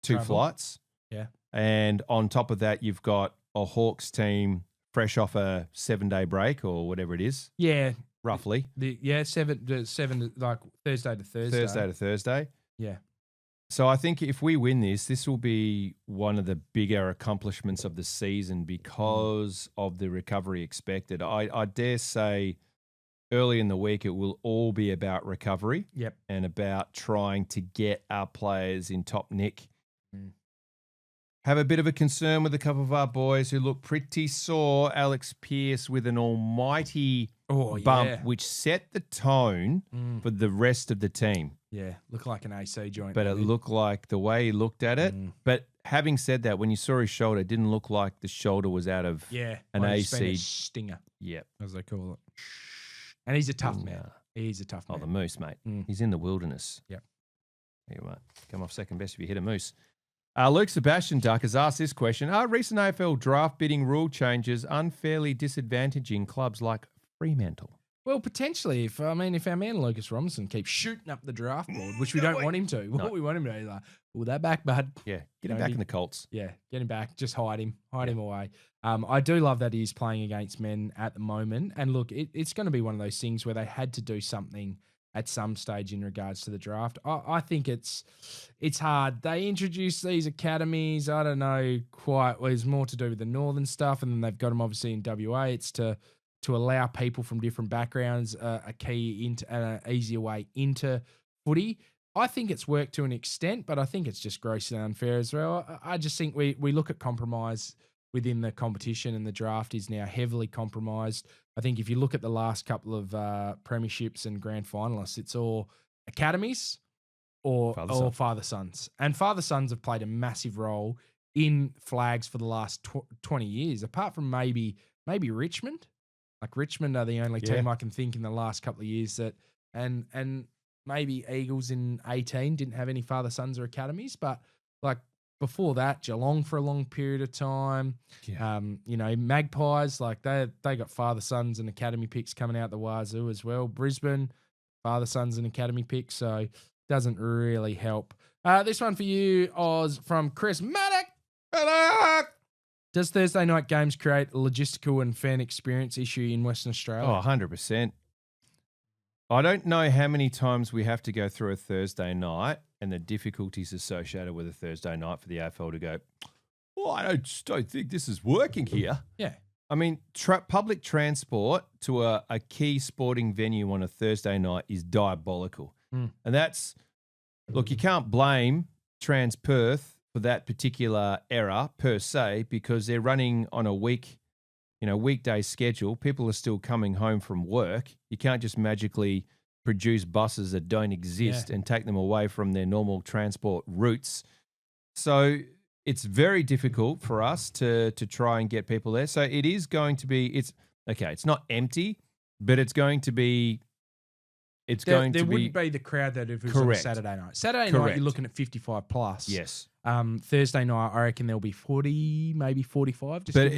2 flights. Yeah. And on top of that, you've got a Hawks team fresh off a 7-day break or whatever it is. Yeah. Roughly. Seven, like Thursday to Thursday. Thursday to Thursday. Yeah. So I think if we win this will be one of the bigger accomplishments of the season because of the recovery expected. I dare say early in the week, it will all be about recovery. Yep. And about trying to get our players in top nick. Have a bit of a concern with a couple of our boys who look pretty sore. Alex Pearce with an almighty bump, which set the tone for the rest of the team. Yeah, looked like an AC joint. But maybe. It looked like the way he looked at it. But having said that, when you saw his shoulder, it didn't look like the shoulder was out of an AC. Stinger. Yep. As they call it. And he's a tough man. He's a tough man. Oh, the moose, mate. He's in the wilderness. Yep. Here you are. Come off second best if you hit a moose. Luke Sebastian Duck has asked this question. Are recent AFL draft bidding rule changes unfairly disadvantaging clubs like Fremantle? Well, potentially. If our man Lucas Robinson keeps shooting up the draft board, which we don't want him to. What we want him to do is like, pull that back, bud. Yeah, get him back in the Colts. Yeah, get him back. Just hide him away. I do love that he's playing against men at the moment. And look, it's going to be one of those things where they had to do something at some stage in regards to the draft. I think it's hard. They introduced these academies. I don't know quite. Well, it's more to do with the northern stuff, and then they've got them obviously in WA. It's to allow people from different backgrounds a key into an easier way into footy. I think it's worked to an extent, but I think it's just grossly unfair as well. I just think we look at compromise within the competition, and the draft is now heavily compromised. I think if you look at the last couple of premierships and grand finalists, it's all academies or father sons. And father sons have played a massive role in flags for the last 20 years, apart from maybe Richmond. Like Richmond are the only team I can think in the last couple of years that, and maybe Eagles in 18 didn't have any father sons or academies, but like before that, Geelong for a long period of time. Yeah. Magpies, like they got father sons and academy picks coming out the wazoo as well. Brisbane, father sons and academy picks, so doesn't really help. This one for you, Oz, from Chris Maddock. Does Thursday night games create a logistical and fan experience issue in Western Australia? Oh, 100%. I don't know how many times we have to go through a Thursday night and the difficulties associated with a Thursday night for the AFL to go, I just don't think this is working here. Yeah. I mean, public transport to a key sporting venue on a Thursday night is diabolical. And that's, look, you can't blame Transperth for that particular error per se, because they're running on a weekday schedule. People are still coming home from work. You can't just magically produce buses that don't exist and take them away from their normal transport routes. So it's very difficult for us to try and get people there. So it is going to be, it's not empty, but it's going to be, there wouldn't be the crowd that if it was on a Saturday night. Saturday night, you're looking at 55 plus. Yes. Thursday night, I reckon there'll be 40, maybe 45. It's going to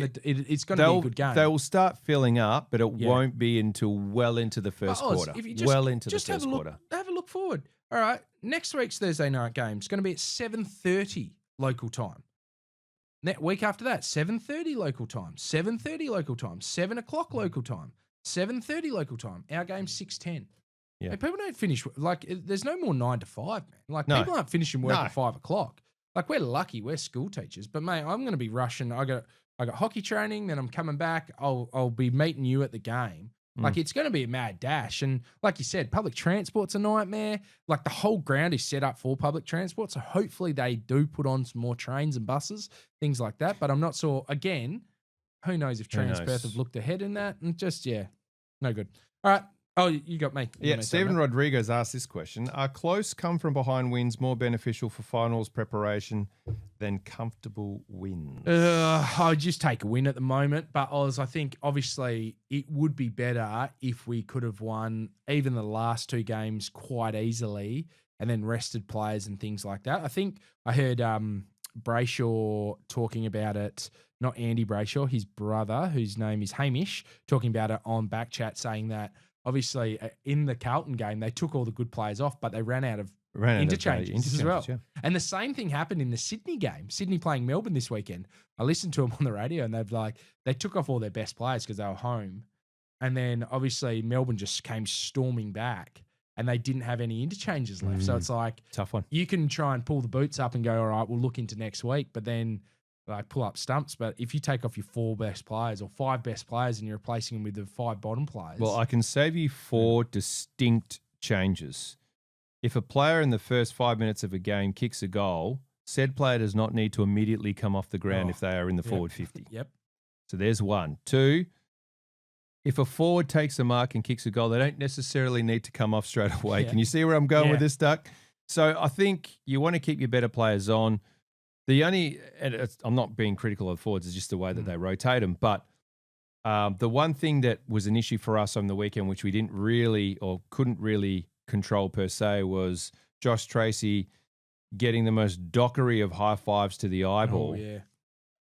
be a good game. They will start filling up, but it won't be until well into the first quarter. Have a look forward. All right, next week's Thursday night game is going to be at 7:30 local time. Week after that, 7:30 local time, 7:30 local time, 7 o'clock local time, 7:30 local time. Our game's 6:10. Yeah. And people don't finish, there's no more 9 to 5, man. People aren't finishing work at 5 o'clock. We're lucky, we're school teachers. But, mate, I'm going to be rushing. I got hockey training, then I'm coming back. I'll be meeting you at the game. It's going to be a mad dash. And like you said, public transport's a nightmare. The whole ground is set up for public transport. So hopefully they do put on some more trains and buses, things like that. But I'm not sure. Again, who knows if Transperth have looked ahead in that. And just, no good. All right. Oh, you got me. Stephen Rodriguez asked this question. Are close come-from-behind wins more beneficial for finals preparation than comfortable wins? I'd just take a win at the moment. But I think, obviously, it would be better if we could have won even the last two games quite easily and then rested players and things like that. I think I heard Brayshaw talking about it, not Andy Brayshaw, his brother, whose name is Hamish, talking about it on Backchat, saying that obviously in the Carlton game, they took all the good players off, but they ran out of interchanges as well. Yeah. And the same thing happened in the Sydney game. Sydney playing Melbourne this weekend. I listened to them on the radio and they took off all their best players because they were home. And then obviously Melbourne just came storming back and they didn't have any interchanges left. So it's tough one. You can try and pull the boots up and go, all right, we'll look into next week, but then pull up stumps. But if you take off your 4 best players or 5 best players and you're replacing them with the 5 bottom players. Well, I can save you 4 distinct changes. If a player in the first 5 minutes of a game kicks a goal, said player does not need to immediately come off the ground if they are in the forward 50. Yep. So there's 1. 2, if a forward takes a mark and kicks a goal, they don't necessarily need to come off straight away. Yeah. Can you see where I'm going with this, Duck? So I think you want to keep your better players on. I'm not being critical of forwards, it's just the way that they rotate them. But the one thing that was an issue for us on the weekend, which we didn't really or couldn't really control per se, was Josh Tracy getting the most Dockery of high fives to the eyeball. Oh, yeah.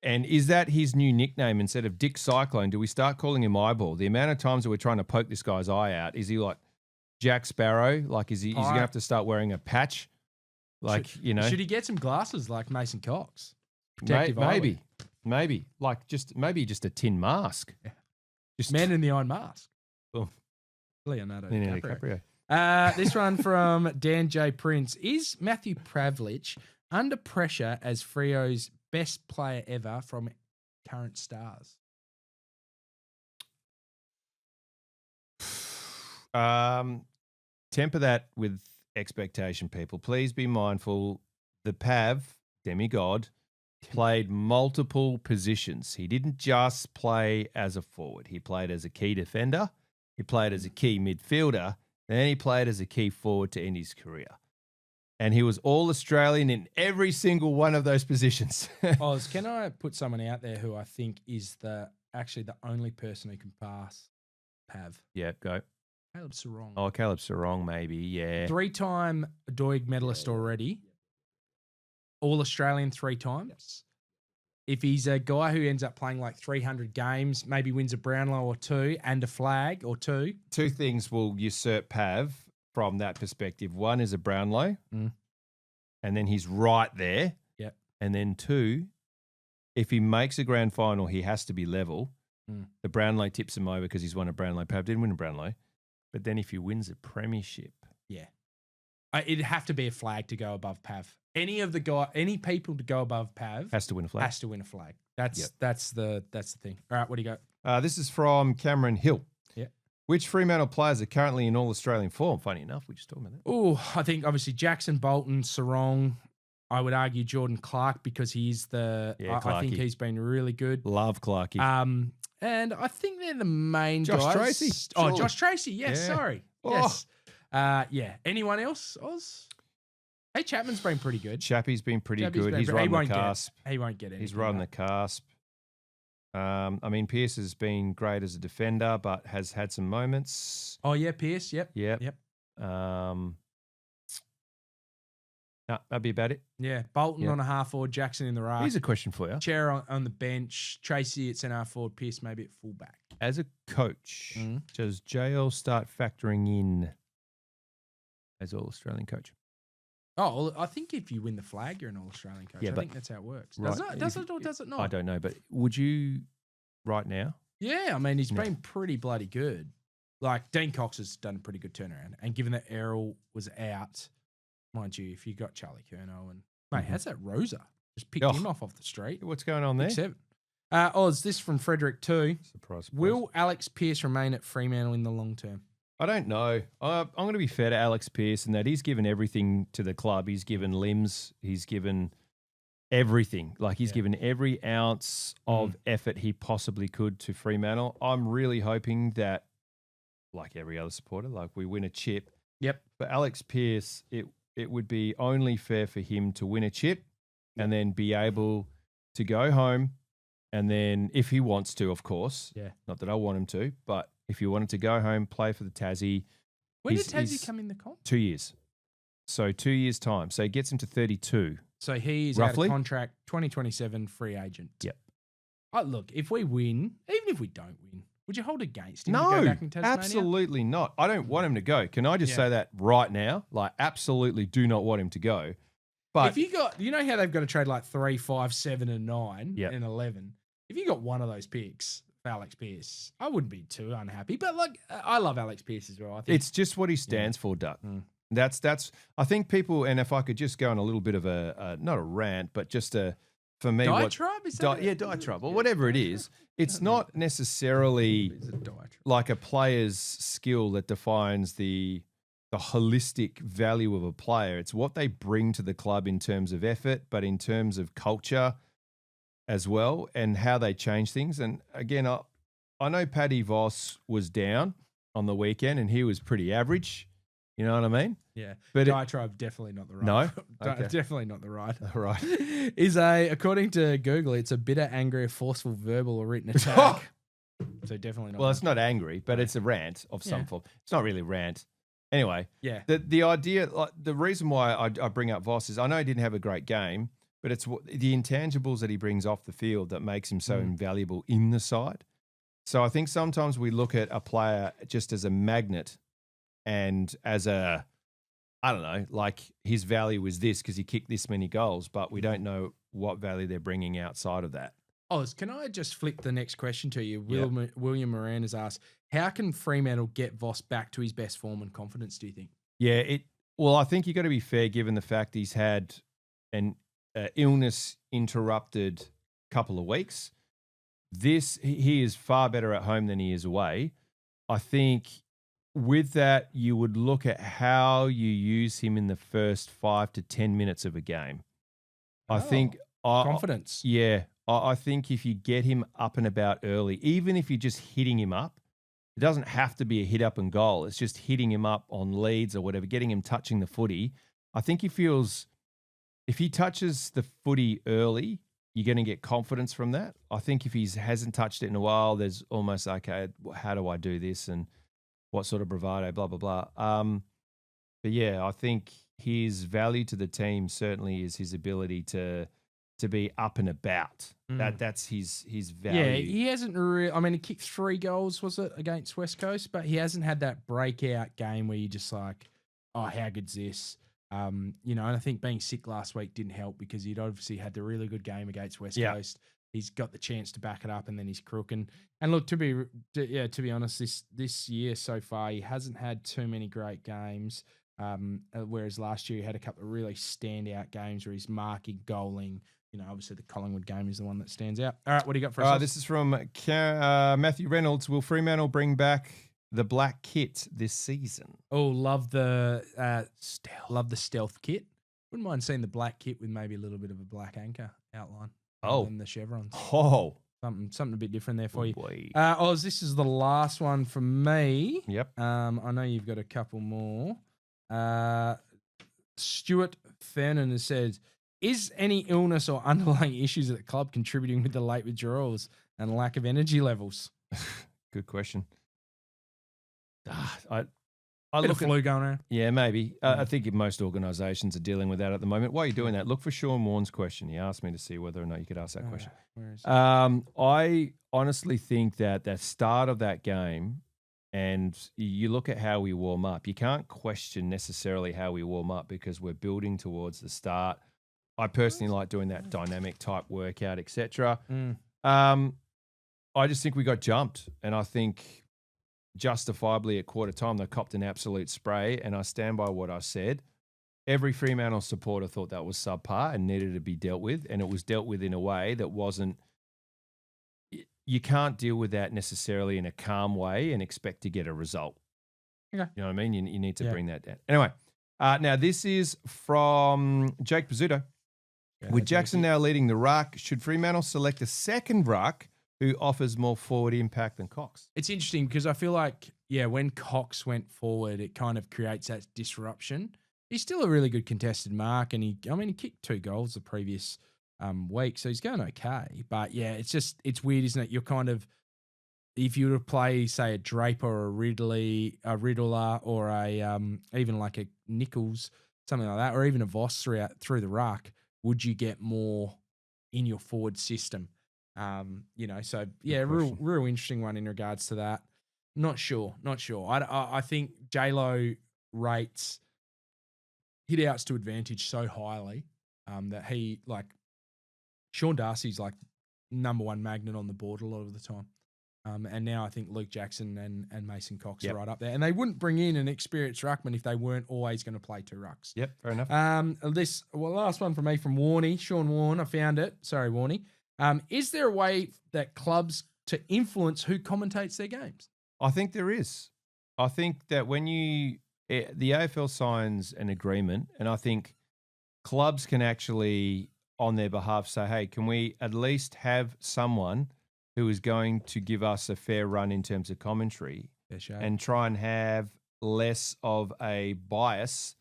And is that his new nickname instead of Dick Cyclone? Do we start calling him Eyeball? The amount of times that we're trying to poke this guy's eye out, is he like Jack Sparrow? Is he going to have to start wearing a patch? Should he get some glasses like Mason Cox? Maybe. Maybe just a tin mask. Yeah. Just Man in the Iron Mask. Oh. Leonardo DiCaprio. This one from Dan J. Prince. Is Matthew Pravlich under pressure as Freo's best player ever from current stars? Temper that with expectation, people. Please be mindful. The Pav, demigod, played multiple positions. He didn't just play as a forward. He played as a key defender. He played as a key midfielder. And then he played as a key forward to end his career. And he was all-Australian in every single one of those positions. Oz, can I put someone out there who I think is actually the only person who can pass Pav? Yeah, go. Caleb Sarong. Oh, Caleb Sarong, maybe, yeah. 3-time Doig medalist already. All-Australian 3 times. If he's a guy who ends up playing like 300 games, maybe wins a Brownlow or 2 and a flag or 2. 2 things will usurp Pav from that perspective. One is a Brownlow, and then he's right there. Yep. And then 2, if he makes a grand final, he has to be level. The Brownlow tips him over because he's won a Brownlow. Pav didn't win a Brownlow. But then if he wins a premiership. Yeah. It'd have to be a flag to go above Pav. Any people to go above Pav Has to win a flag. Has to win a flag. That's the thing. All right, what do you got? This is from Cameron Hill. Yeah. Which Fremantle players are currently in All-Australian form? Funny enough, we just talked about that. Oh, I think obviously Jackson, Bolton, Sarong. I would argue Jordan Clark because he's I think he's been really good. Love Clarkie. And I think they're the main Josh guys. Tracy. Oh, Surely. Josh Tracy. Yes, Yeah. sorry. Oh. Yes. Yeah. Anyone else, Oz? Hey, Chapman's been pretty good. Chappie's been pretty Chappie's good. been He's pretty- right on the cusp. He won't get it. He's right on the cusp. I mean, Pearce has been great as a defender, but has had some moments. Oh, yeah, Pearce. Yep. Yep. No, that'd be about it. Yeah. Bolton on a half forward, Jackson in the right. Here's a question for you. Chair on the bench, Tracy at centre forward, Pearce maybe at fullback. As a coach, does JL start factoring in as All-Australian coach? Oh, well, I think if you win the flag, you're an All-Australian coach. I think that's how it works. Right. Does it or does it not? I don't know, but would you right now? Yeah, I mean, he's been pretty bloody good. Like, Dean Cox has done a pretty good turnaround. And given that Errol was out, mind you, if you got Charlie Curnow and, mate, how's that Rosa? Just picked him off the street. What's going on there? 7. Oz, this from Frederick too. Surprise. Will Alex Pearce remain at Fremantle in the long term? I don't know. I'm going to be fair to Alex Pearce in that he's given everything to the club. He's given limbs. He's given everything. Like he's given every ounce of effort he possibly could to Fremantle. I'm really hoping that, like every other supporter, like we win a chip. Yep. For Alex Pearce, it would be only fair for him to win a chip and then be able to go home. And then if he wants to, of course, not that I want him to, but if he wanted to go home, play for the Tassie. When did Tassie come in the comp? 2 years. So 2 years' time. So it gets him to 32. So he's roughly out of contract, 2027 free agent. Yep. Look, if we win, even if we don't win, would you hold against him to No, go back in Tasmania? absolutely not. I don't want him to go. Can I just say that right now? Like, absolutely do not want him to go. But if you got, you know how they've got to trade like 3, 5, 7, and 9 Yep. and 11. If you got one of those picks for Alex Pearce, I wouldn't be too unhappy. But like, I love Alex Pearce as well. I think it's just what he stands for, Duck. That's. I think people, and if I could just go on a little bit of a not a rant, but just for me, diatribe is that? Diatribe or whatever it is. It's not necessarily like a player's skill that defines the holistic value of a player. It's what they bring to the club in terms of effort, but in terms of culture as well, and how they change things. And again, I know Paddy Voss was down on the weekend and he was pretty average. You know what I mean? Yeah. But diatribe, definitely not the right. No? Okay. Definitely not the right. Right. According to Google, it's a bitter, angry, forceful, verbal or written attack. So definitely not. Well, it's not angry, but it's a rant of some form. It's not really a rant. Anyway, the idea, like, the reason why I bring up Voss is I know he didn't have a great game, but it's the intangibles that he brings off the field that makes him so invaluable in the side. So I think sometimes we look at a player just as a magnet and as I don't know, like his value is this because he kicked this many goals, but we don't know what value they're bringing outside of that. Oz, can I just flip the next question to you? William Moran has asked, how can Fremantle get Voss back to his best form and confidence, do you think? Yeah, well, I think you got to be fair given the fact he's had an illness interrupted couple of weeks. He is far better at home than he is away. I think with that, you would look at how you use him in the first 5 to 10 minutes of a game. I think confidence. Yeah. I think if you get him up and about early, even if you're just hitting him up, it doesn't have to be a hit up and goal. It's just hitting him up on leads or whatever, getting him touching the footy. I think he feels if he touches the footy early, you're going to get confidence from that. I think if he hasn't touched it in a while, there's almost, okay, how do I do this and what sort of bravado, blah, blah, blah. But yeah, I think his value to the team certainly is his ability to be up and about. That's his value. Yeah, he hasn't really. I mean, he kicked 3 goals, was it, against West Coast? But he hasn't had that breakout game where you're just like, oh, how good's this? And I think being sick last week didn't help because he'd obviously had the really good game against West Coast. He's got the chance to back it up, and then he's crooking. And look, to be honest, this year so far, he hasn't had too many great games. Whereas last year he had a couple of really standout games where he's marking, goaling. Obviously the Collingwood game is the one that stands out. All right, what do you got for us? This is from Matthew Reynolds. Will Fremantle bring back the black kit this season? Oh, love the stealth kit. Wouldn't mind seeing the black kit with maybe a little bit of a black anchor outline. And the chevrons. Oh, something a bit different there for you. Boy. This is the last one from me. Yep. I know you've got a couple more. Stuart Fernan has said, is any illness or underlying issues at the club contributing with the late withdrawals and lack of energy levels? Good question. I look at flu going around. Yeah, maybe. I think most organisations are dealing with that at the moment. While you're doing that, look for Sean Warne's question. He asked me to see whether or not you could ask that question. Where is it? I honestly think that the start of that game, and you look at how we warm up, you can't question necessarily how we warm up because we're building towards the start. I personally like doing that dynamic type workout, etc. I just think we got jumped, and I think justifiably at quarter time they copped an absolute spray, and I stand by what I said. Every Fremantle supporter thought that was subpar and needed to be dealt with, and it was dealt with in a way that wasn't. You can't deal with that necessarily in a calm way and expect to get a result. Okay. You know what I mean? You need to bring that down. Anyway, now this is from Jake Pizzuto. With Jackson now leading the ruck, should Fremantle select a second ruck who offers more forward impact than Cox? It's interesting because I feel like, when Cox went forward, it kind of creates that disruption. He's still a really good contested mark, and he kicked 2 goals the previous week, so he's going okay. But it's weird, isn't it? You're kind of, if you were to play, say, a Draper or a Riddler or a even like a Nichols, something like that, or even a Voss through the ruck, would you get more in your forward system? So real interesting one in regards to that. Not sure. I think J-Lo rates hit outs to advantage so highly that he, like, Sean Darcy's like number 1 magnet on the board a lot of the time. And now I think Luke Jackson and Mason Cox are right up there. And they wouldn't bring in an experienced ruckman if they weren't always going to play 2 rucks. Yep, fair enough. Last one from me from Warney, Sean Warne. I found it. Sorry, Warney. Is there a way that clubs to influence who commentates their games? I think there is. I think that when the AFL signs an agreement, and I think clubs can actually, on their behalf, say, hey, can we at least have someone who is going to give us a fair run in terms of commentary and try and have less of a bias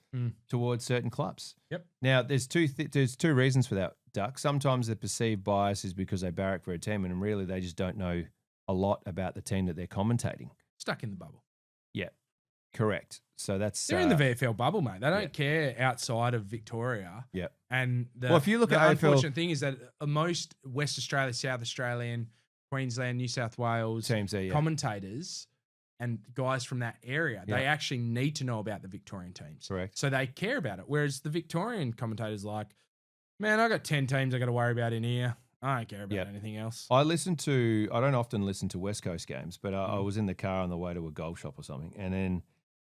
towards certain clubs. Yep. Now, there's two reasons for that, Duck. Sometimes the perceived bias is because they barrack for a team and really they just don't know a lot about the team that they're commentating. Stuck in the bubble. Yeah, correct. So they're in the VFL bubble, mate. They don't care outside of Victoria. Yeah. And if you look the at unfortunate thing is that most West Australia, South Australian, Queensland, New South Wales teams there, commentators and guys from that area, they actually need to know about the Victorian teams. Correct. So they care about it. Whereas the Victorian commentators like, man, I got 10 teams I got to worry about in here. I don't care about anything else. I don't often listen to West Coast games, but I was in the car on the way to a golf shop or something. And then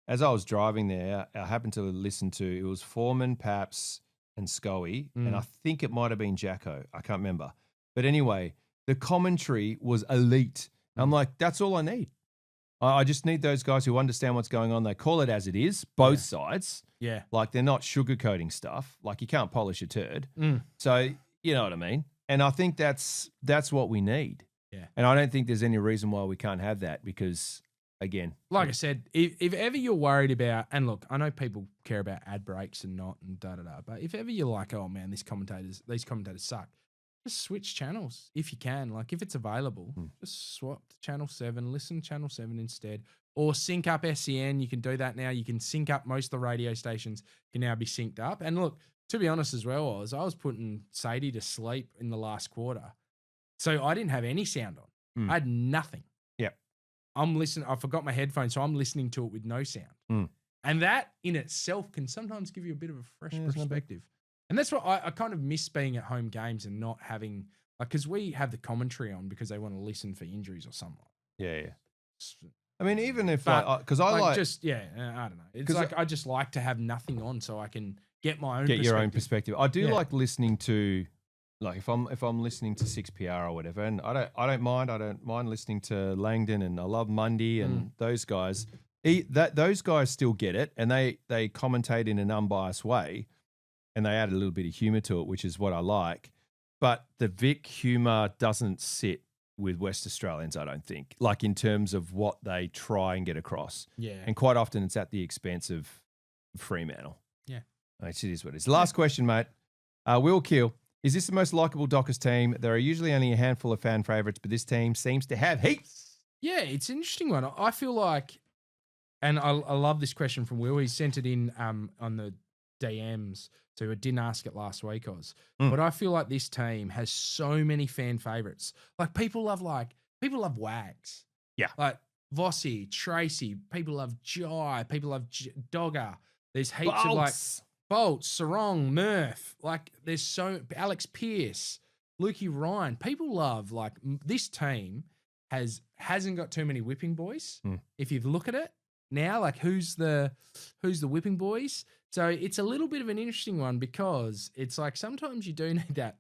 as I was driving there, I happened to listen to, it was Foreman, Paps, and Scully. And I think it might have been Jacko. I can't remember. But anyway, the commentary was elite. I'm like, that's all I need. I just need those guys who understand what's going on. They call it as it is, both sides. Yeah. Like they're not sugarcoating stuff. Like you can't polish a turd. So You know what I mean? And I think that's what we need. Yeah. And I don't think there's any reason why we can't have that because, again. Like I said, if ever you're worried about, and look, I know people care about ad breaks and not and da-da-da, but if ever you're like, oh, man, these commentators suck, just switch channels if you can. Like, if it's available, just swap to Channel 7, listen to Channel 7 instead. Or sync up SEN. You can do that now. You can sync up most of the radio stations can now be synced up. And look, to be honest as well, I was putting Sadie to sleep in the last quarter. So I didn't have any sound on. I had nothing. Yep. I'm listening. I forgot my headphones, so I'm listening to it with no sound. And that in itself can sometimes give you a bit of a fresh perspective. And that's what I kind of miss being at home games and not having, like, because we have the commentary on because they want to listen for injuries or something. Yeah. I mean, even if, because I like just, I don't know. It's like I just like to have nothing on so I can get my own your own perspective. I do like listening to, like, if I'm listening to 6PR or whatever, and I don't mind listening to Langdon, and I love Mundy and those guys. Those guys still get it, and they commentate in an unbiased way, and they add a little bit of humor to it, which is what I like. But the Vic humor doesn't sit with West Australians, I don't think, like in terms of what they try and get across. Yeah. And quite often it's at the expense of Fremantle. Yeah. It is what it is. Last question, mate. Will Keel, is this the most likable Dockers team? There are usually only a handful of fan favourites, but this team seems to have heaps. Yeah, it's an interesting one. I feel like, and I love this question from Will. He sent it in on the DMs, so I didn't ask it last week, Oz. But I feel like this team has so many fan favourites. Like people love Wags. Yeah. Like Vossi, Tracy, people love Jai, people love Dogger. There's heaps of like Bolts, Sarong, Murph. Like there's so Alex Pearce, Lukey Ryan. People love, like, this team hasn't got too many whipping boys. If you look at it now, like who's the whipping boys? So it's a little bit of an interesting one because it's like sometimes you do need that.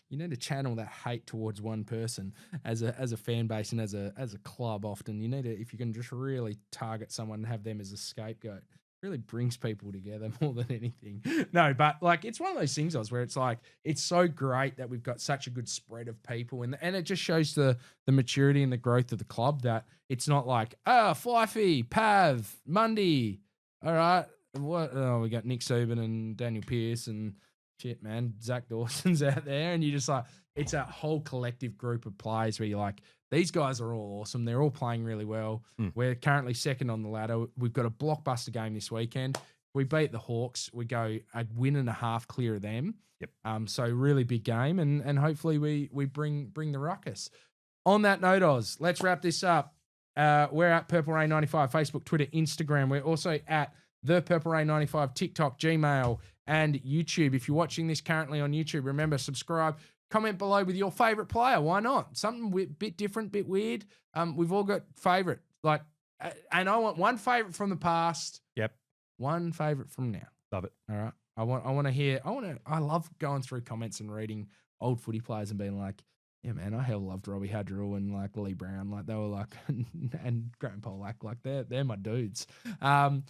You need to channel that hate towards one person as a fan base and as a club. Often you need to, if you can just really target someone and have them as a scapegoat, really brings people together more than anything. No, but like it's one of those things, Oz, where it's like it's so great that we've got such a good spread of people, and it just shows the maturity and the growth of the club that it's not like Fifey, Pav, Mundy, all right. What? Oh, we got Nick Subin and Daniel Pearce and shit, man. Zach Dawson's out there, and you just like it's a whole collective group of players where you're like, these guys are all awesome. They're all playing really well. We're currently second on the ladder. We've got a blockbuster game this weekend. We beat the Hawks. We go a win and a half clear of them. Yep. So really big game, and hopefully we bring the ruckus. On that note, Oz, let's wrap this up. We're at Purple Rain 95, Facebook, Twitter, Instagram. We're also at The Purple Rain 95, TikTok, Gmail, and YouTube. If you're watching this currently on YouTube, remember, subscribe, comment below with your favorite player. Why not? Something bit different, bit weird. We've all got favorite, like, and I want one favorite from the past. Yep. One favorite from now. Love it. All right. I love going through comments and reading old footy players and being like, yeah, man, I hell loved Robbie Hadrill and like Lee Brown. Like they were like, and Graham Pollack, like they're my dudes. All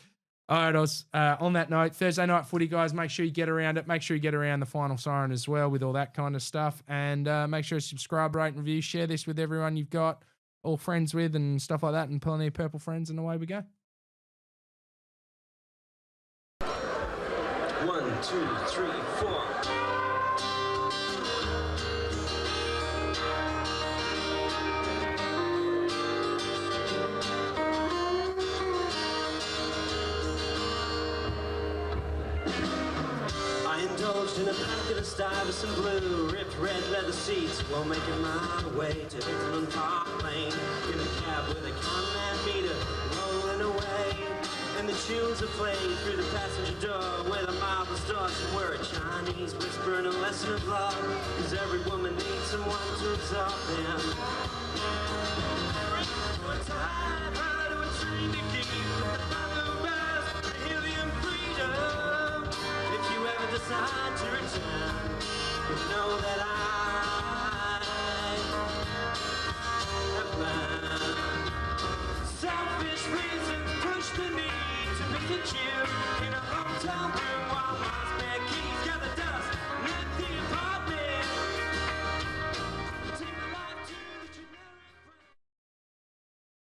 right, Oz. On that note, Thursday night footy, guys, make sure you get around it. Make sure you get around the final siren as well with all that kind of stuff. And make sure you subscribe, rate, and review. Share this with everyone you've got all friends with and stuff like that, and plenty of purple friends, and away we go. 1, 2, 3, 4. In a pocket of Stuyvesant blue, ripped red leather seats, while making my way to Hinton Park Lane. In a cab with a conman meter rolling away, and the tunes are played through the passenger door where the marbles doors were a Chinese whisper and a lesson of love, cause every woman needs someone to absorb them. Tied high to a tree to keep the bamboo bars for helium freedom. If you ever decide to return, you know that I have learned. Selfish reasons push the need to make a chill in a hotel room.